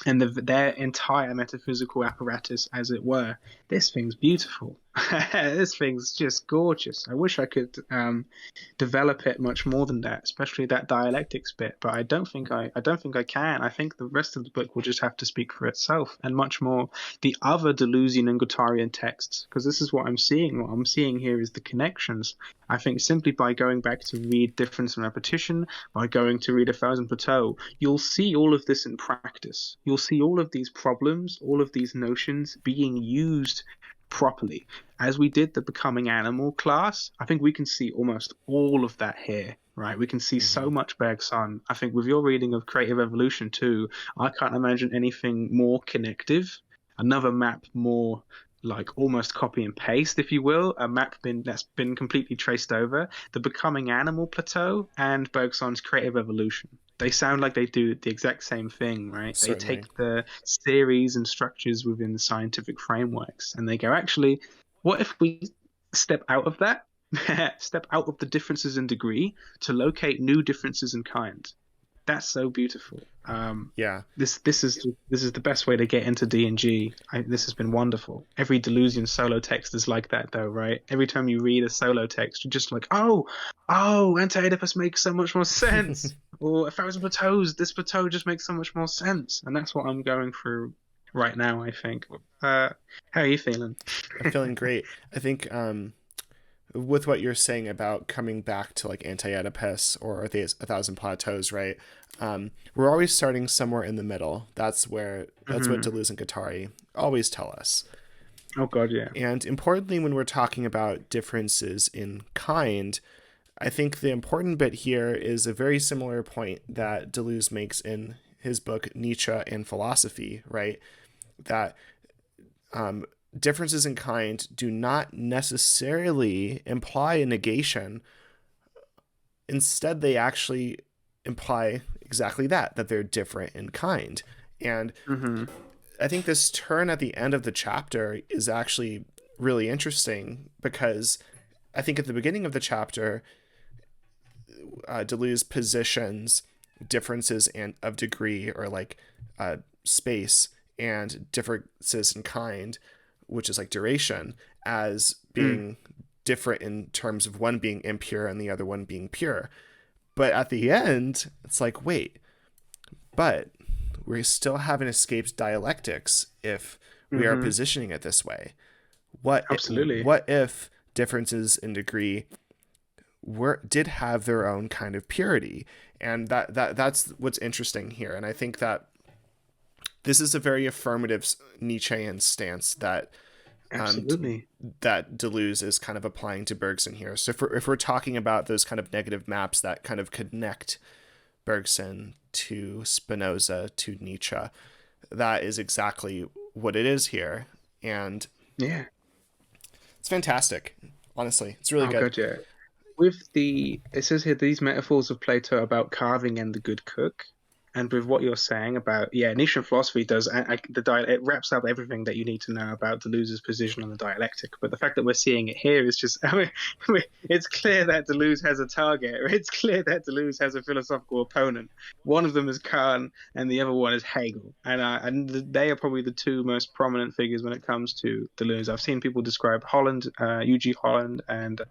And their entire metaphysical apparatus, as it were. This thing's beautiful. This thing's just gorgeous. I wish I could develop it much more than that, especially that dialectics bit. But I don't think I can. I think the rest of the book will just have to speak for itself, and much more the other Deleuzian and Guattarian texts, because this is what I'm seeing. What I'm seeing here is the connections. I think simply by going back to read Difference and Repetition, by going to read A Thousand Plateaux, you'll see all of this in practice. You'll see all of these problems, all of these notions being used properly. As we did the Becoming Animal class, I think we can see almost all of that here, right? We can see so much Bergson. I think with your reading of Creative Evolution too, I can't imagine anything more connective, another map more like almost copy and paste, if you will, a map that's been completely traced over, the Becoming Animal plateau and Bergson's Creative Evolution. They sound like they do the exact same thing, right? Certainly. They take the theories and structures within the scientific frameworks and they go, actually, what if we step out of that, step out of the differences in degree to locate new differences in kind? That's so beautiful. Yeah. This is the best way to get into D&G. This has been wonderful. Every Deleuzian solo text is like that, though, right? Every time you read a solo text, you're just like, oh, Anti-Oedipus makes so much more sense. Or A Thousand Plateaus, this plateau just makes so much more sense. And that's what I'm going through right now, I think. How are you feeling? I'm feeling great. I think with what you're saying about coming back to like Anti-Oedipus or A Thousand Plateaus, right? We're always starting somewhere in the middle. That's what Deleuze and Guattari always tell us. Oh God, yeah. And importantly, when we're talking about differences in kind, I think the important bit here is a very similar point that Deleuze makes in his book Nietzsche and Philosophy, right? That differences in kind do not necessarily imply a negation. Instead, they actually imply exactly that they're different in kind. And I think this turn at the end of the chapter is actually really interesting because I think at the beginning of the chapter, Deleuze positions differences of degree or like space and differences in kind, which is like duration, as being different in terms of one being impure and the other one being pure. But at the end, it's like, wait, but we still haven't escaped dialectics if we are positioning it this way. Absolutely. What if differences in degree did have their own kind of purity? And that's what's interesting here. And I think that this is a very affirmative Nietzschean stance that that Deleuze is kind of applying to Bergson here. So if we're talking about those kind of negative maps that kind of connect Bergson to Spinoza to Nietzsche, that is exactly what it is here. And yeah, it's fantastic. Honestly, it's really good. Yeah. It says here, these metaphors of Plato about carving and the good cook. And with what you're saying about, Nietzschean philosophy does, it wraps up everything that you need to know about Deleuze's position on the dialectic. But the fact that we're seeing it here is just, I mean, it's clear that Deleuze has a target. It's clear that Deleuze has a philosophical opponent. One of them is Kant, and the other one is Hegel. And they are probably the two most prominent figures when it comes to Deleuze. I've seen people describe Eugene Holland, and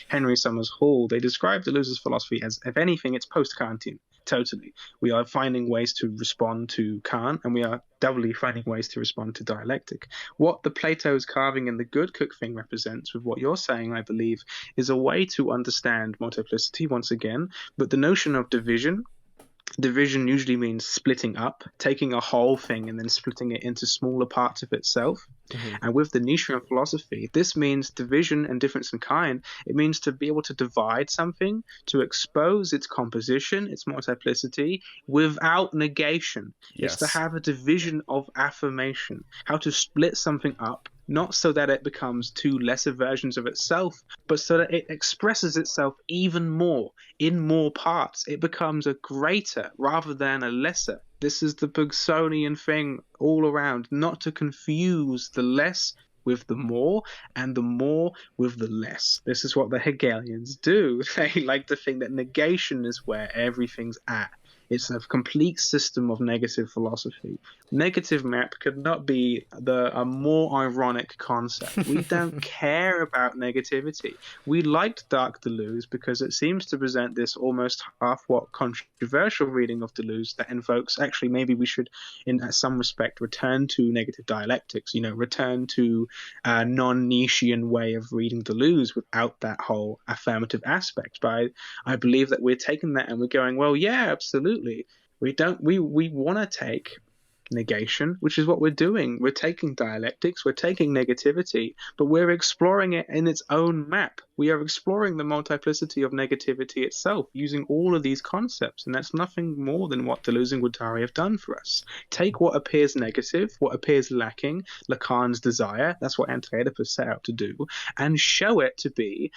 Henry Summers Hall. They describe Deleuze's philosophy as, if anything, it's post-Kantian. Totally. We are finding ways to respond to Kant, and we are doubly finding ways to respond to dialectic. What the Plato's carving and the good cook thing represents, with what you're saying, I believe, is a way to understand multiplicity once again, but the notion of division. Division usually means splitting up, taking a whole thing and then splitting it into smaller parts of itself. Mm-hmm. And with the Nietzschean philosophy, this means division and difference in kind. It means to be able to divide something, to expose its composition, its multiplicity, without negation. Yes. It's to have a division of affirmation, how to split something up, not so that it becomes two lesser versions of itself, but so that it expresses itself even more in more parts. It becomes a greater rather than a lesser. This is the Bergsonian thing all around, not to confuse the less with the more and the more with the less. This is what the Hegelians do. They like to think that negation is where everything's at. It's a complete system of negative philosophy. Negative map could not be a more ironic concept. We don't care about negativity. We liked Dark Deleuze because it seems to present this almost half-what controversial reading of Deleuze that invokes, actually, maybe we should, in some respect, return to negative dialectics, return to a non-Nietzschean way of reading Deleuze without that whole affirmative aspect. But I believe that we're taking that and we're going, well, yeah, absolutely. We want to take negation, which is what we're doing. We're taking dialectics, we're taking negativity, but we're exploring it in its own map. We are exploring the multiplicity of negativity itself using all of these concepts, and that's nothing more than what Deleuze and Guattari have done for us. Take what appears negative, what appears lacking, Lacan's desire, that's what Anti-Oedipus set out to do, and show it to be,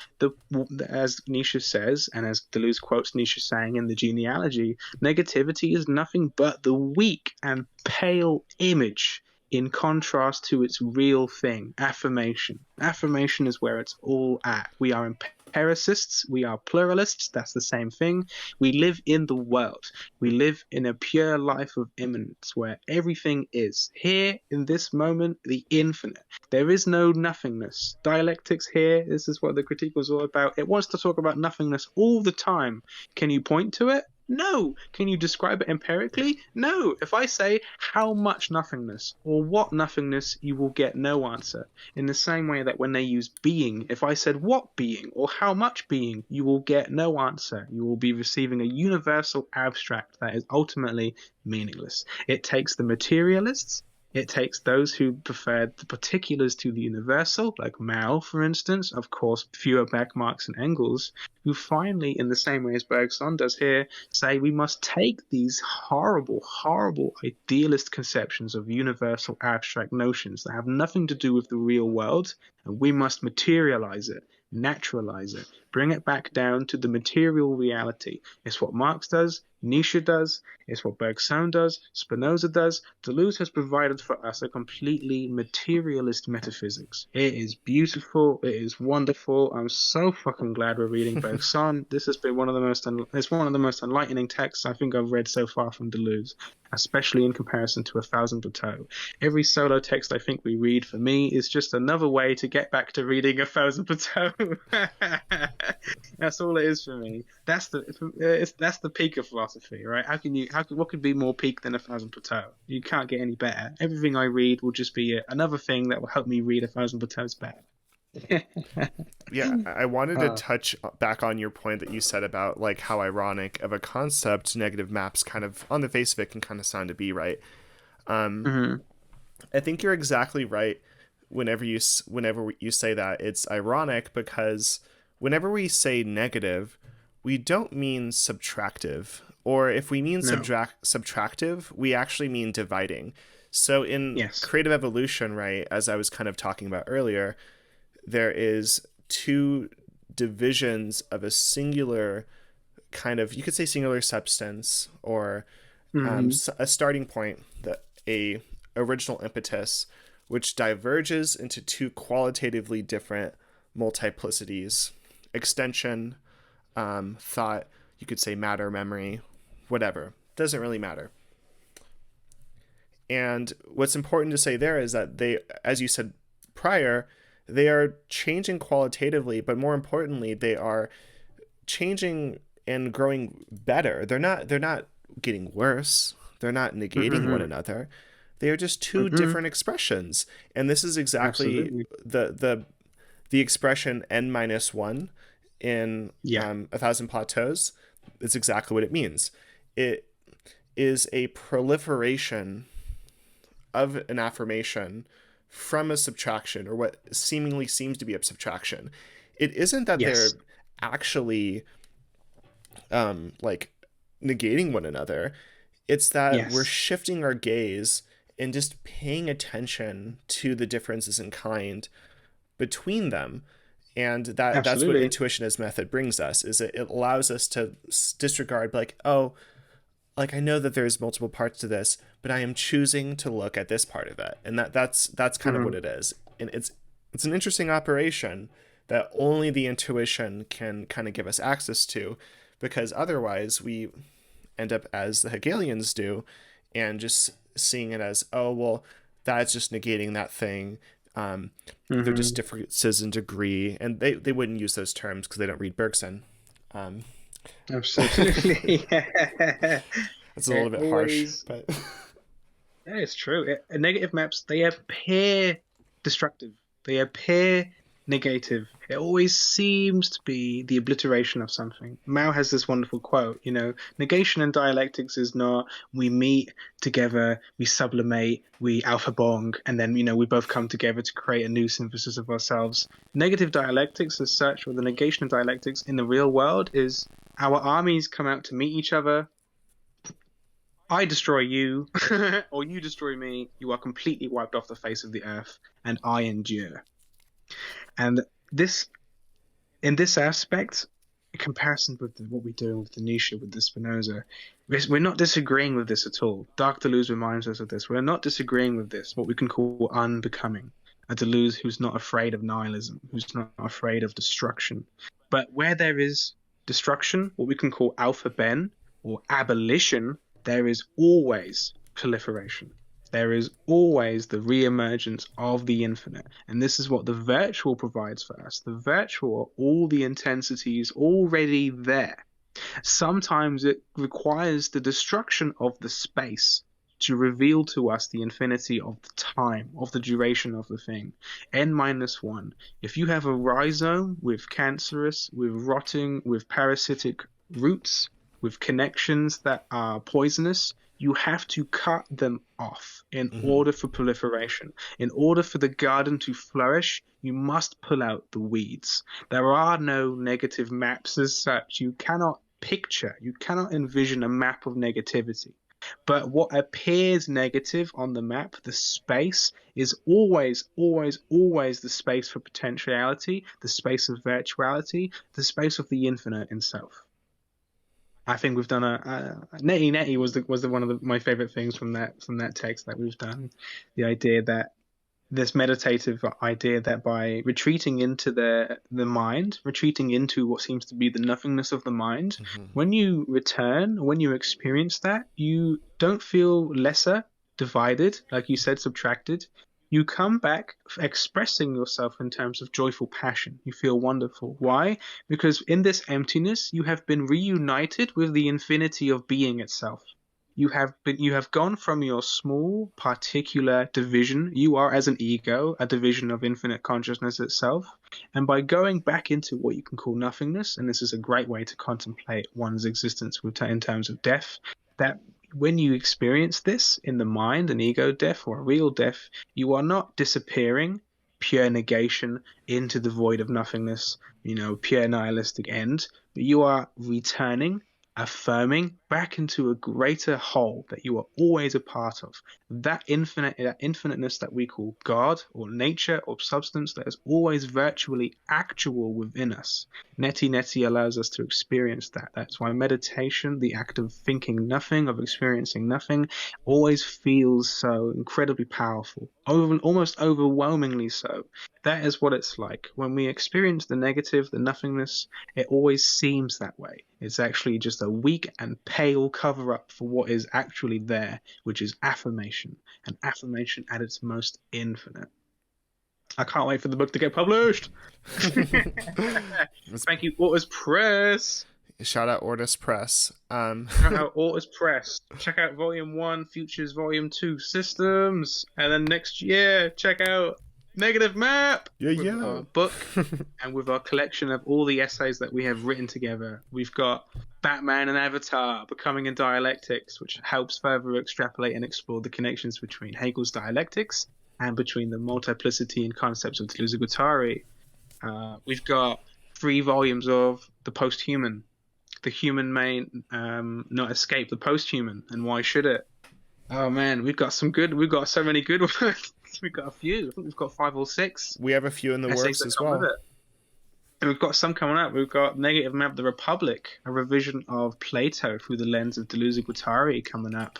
as Nietzsche says, and as Deleuze quotes Nietzsche saying in the genealogy, negativity is nothing but the weak and pale image in contrast to its real thing, affirmation. Affirmation is where it's all at. We are empiricists, we are pluralists, that's the same thing. We live in the world. We live in a pure life of immanence where everything is. Here, in this moment, the infinite. There is no nothingness. Dialectics here, this is what the critique was all about. It wants to talk about nothingness all the time. Can you point to it? No. Can you describe it empirically? No. If I say how much nothingness or what nothingness, you will get no answer. In the same way that when they use being, if I said what being or how much being, you will get no answer. You will be receiving a universal abstract that is ultimately meaningless. It takes the materialists. It takes those who prefer the particulars to the universal, like Mao, for instance, of course, Feuerbach, Marx, and Engels, who finally, in the same way as Bergson does here, say we must take these horrible, horrible idealist conceptions of universal abstract notions that have nothing to do with the real world, and we must materialize it, naturalize it, bring it back down to the material reality. It's what Marx does, Nietzsche does, it's what Bergson does, Spinoza does. Deleuze has provided for us a completely materialist metaphysics. It is beautiful, it is wonderful. I'm so fucking glad we're reading Bergson. This has been one of the most enlightening texts I think I've read so far from Deleuze, especially in comparison to A Thousand Plateaux. Every solo text I think we read, for me, is just another way to get back to reading A Thousand Plateaux. That's all it is for me. That's the peak of philosophy, right? What could be more peak than A Thousand Plateaux? You can't get any better. Everything I read will just be another thing that will help me read A Thousand Plateaus better. Yeah, I wanted to touch back on your point that you said about like how ironic of a concept negative maps kind of on the face of it can kind of sound to be, right? I think you're exactly right whenever you say that. It's ironic because whenever we say negative, we don't mean subtractive, or if we mean subtractive, we actually mean dividing. So in creative evolution, right, as I was kind of talking about earlier, there is two divisions of a singular kind of, you could say singular substance, or a starting point, a original impetus, which diverges into two qualitatively different multiplicities: extension, thought, you could say matter, memory, whatever. Doesn't really matter. And what's important to say there is that they, as you said prior, they are changing qualitatively, but more importantly, they are changing and growing better. They're not getting worse. They're not negating one another. They are just two different expressions. And this is exactly the expression n-1 in 1,000 Plateaus. It's exactly what it means. It is a proliferation of an affirmation from a subtraction, or what seemingly seems to be a subtraction. It isn't that they're actually like negating one another. It's that we're shifting our gaze and just paying attention to the differences in kind between them. And that's what intuitionist method brings us, is it allows us to disregard, like, oh, like, I know that there's multiple parts to this, but I am choosing to look at this part of it. And that's kind of what it is. And it's an interesting operation that only the intuition can kind of give us access to, because otherwise we end up as the Hegelians do, and just seeing it as, oh, well, that's just negating that thing. They're just differences in degree, and they wouldn't use those terms because they don't read Bergson. Absolutely. It's a little bit harsh, but yeah, it's true. Negative maps, they appear destructive. They appear negative. It always seems to be the obliteration of something. Mao has this wonderful quote, negation in dialectics is not we meet together, we sublimate, we alpha bong, and then, we both come together to create a new synthesis of ourselves. Negative dialectics as such, or the negation of dialectics in the real world, is our armies come out to meet each other. I destroy you, or you destroy me. You are completely wiped off the face of the earth, and I endure. And in this aspect, in comparison with what we do with the Nietzsche, with the Spinoza, we're not disagreeing with this at all. Dark Deleuze reminds us of this. We're not disagreeing with this, what we can call unbecoming. A Deleuze who's not afraid of nihilism, who's not afraid of destruction. But where there is destruction, what we can call alpha ben, or abolition, there is always proliferation. There is always the re-emergence of the infinite. And this is what the virtual provides for us. The virtual are all the intensities already there. Sometimes it requires the destruction of the space to reveal to us the infinity of the time, of the duration of the thing. n-1. If you have a rhizome with cancerous, with rotting, with parasitic roots, with connections that are poisonous, you have to cut them off in order for proliferation. In order for the garden to flourish, you must pull out the weeds. There are no negative maps as such. You cannot envision a map of negativity. But what appears negative on the map, the space, is always, always, always the space for potentiality, the space of virtuality, the space of the infinite in self. I think we've done Neti was one of my favorite things from that text that we've done. The idea that this meditative idea that by retreating into the mind, retreating into what seems to be the nothingness of the mind, when you return, when you experience that, you don't feel lesser, divided, like you said, subtracted. You come back expressing yourself in terms of joyful passion. You feel wonderful. Why? Because in this emptiness, you have been reunited with the infinity of being itself. You have gone from your small, particular division. You are, as an ego, a division of infinite consciousness itself. And by going back into what you can call nothingness, and this is a great way to contemplate one's existence in terms of death, that when you experience this in the mind, an ego death or a real death, you are not disappearing, pure negation, into the void of nothingness, pure nihilistic end, but you are returning affirming back into a greater whole that you are always a part of. That infiniteness that we call God or nature or substance that is always virtually actual within us. Neti Neti allows us to experience that. That's why meditation, the act of thinking nothing, of experiencing nothing, always feels so incredibly powerful, almost overwhelmingly so. That is what it's like. When we experience the negative, the nothingness, it always seems that way. It's actually just a weak and pale cover-up for what is actually there, which is affirmation, and affirmation at its most infinite. I can't wait for the book to get published. Thank you, Ortis Press. Shout out Ortis Press. Shout out Ortis Press. Check out Volume 1, Futures Volume 2, Systems. And then next year, check out Negative Map with our book and with our collection of all the essays that we have written together. We've got Batman and Avatar, Becoming in Dialectics, which helps further extrapolate and explore the connections between Hegel's dialectics and between the multiplicity and concepts of Deleuze-Guattari. We've got 3 volumes of The Posthuman. The human may not escape the posthuman, and why should it? Oh man, we've got so many good ones. We've got a few. I think we've got 5 or 6. We have a few in the works as well. And we've got some coming up. We've got Negative Map, The Republic, a revision of Plato through the lens of Deleuze-Guattari coming up.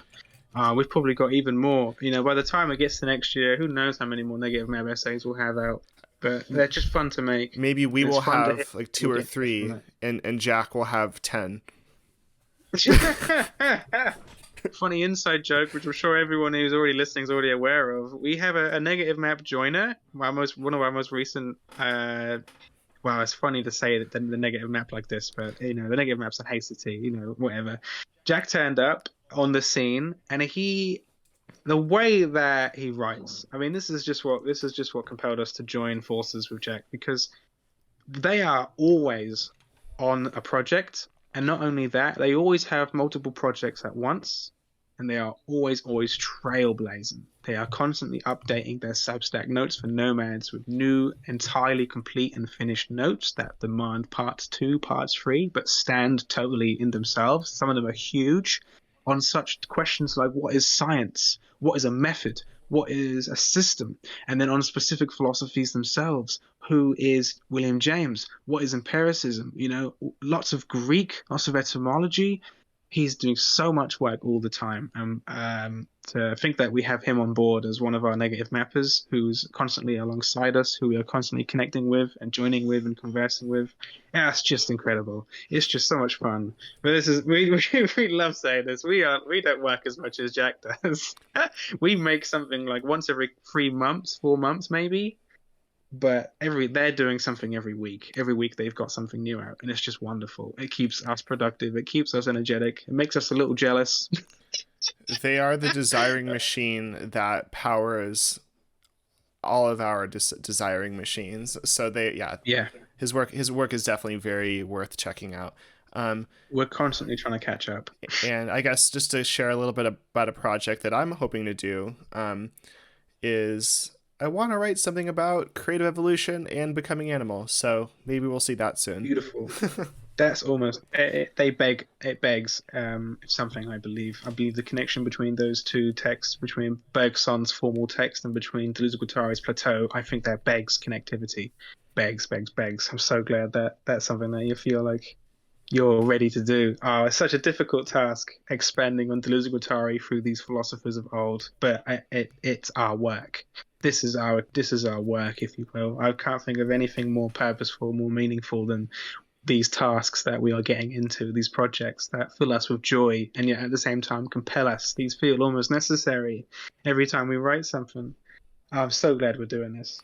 We've probably got even more. You know, by the time it gets to next year, who knows how many more Negative Map essays we'll have out. But they're just fun to make. Maybe we will have like 2 or 3, and Jack will have 10. Funny inside joke, which I'm sure everyone who's already listening is already aware of. We have a Negative Map joiner. One of our most recent. Well, it's funny to say that the Negative Map like this, but you know, the Negative Map's a hasty, you know, whatever. Jack turned up on the scene, and the way that he writes, I mean, this is just what compelled us to join forces with Jack, because they are always on a project, and not only that, they always have multiple projects at once, and they are always trailblazing. They are constantly updating their Substack notes for Nomads with new, entirely complete and finished notes that demand parts 2, parts 3, but stand totally in themselves. Some of them are huge on such questions like what is science, what is a method, what is a system, and then on specific philosophies themselves. Who is William James? What is empiricism? You know, lots of Greek, lots of etymology. He's doing so much work all the time. To think that we have him on board as one of our Negative Mappers, who's constantly alongside us, who we are constantly connecting with and joining with and conversing with. Yeah, it's just incredible. It's just so much fun. But this is we love saying this. We don't work as much as Jack does. We make something like once every 3 months, 4 months maybe. But they're doing something every week. Every week they've got something new out, and it's just wonderful. It keeps us productive. It keeps us energetic. It makes us a little jealous. They are the desiring machine that powers all of our desiring machines. So his work is definitely very worth checking out. We're constantly trying to catch up. And I guess just to share a little bit about a project that I'm hoping to do is I want to write something about creative evolution and becoming animal. So maybe we'll see that soon. Beautiful. That's almost it begs something. I believe the connection between those two texts, between Bergson's formal text and between Deleuze-Guattari's Plateau, I think that begs connectivity. Begs. I'm so glad that that's something that you feel like you're ready to do. Oh, it's such a difficult task expanding on Deleuze-Guattari through these philosophers of old, but it's our work. This is our work, if you will. I can't think of anything more purposeful, more meaningful than these tasks that we are getting into, these projects that fill us with joy and yet at the same time compel us. These feel almost necessary every time we write something. I'm so glad we're doing this.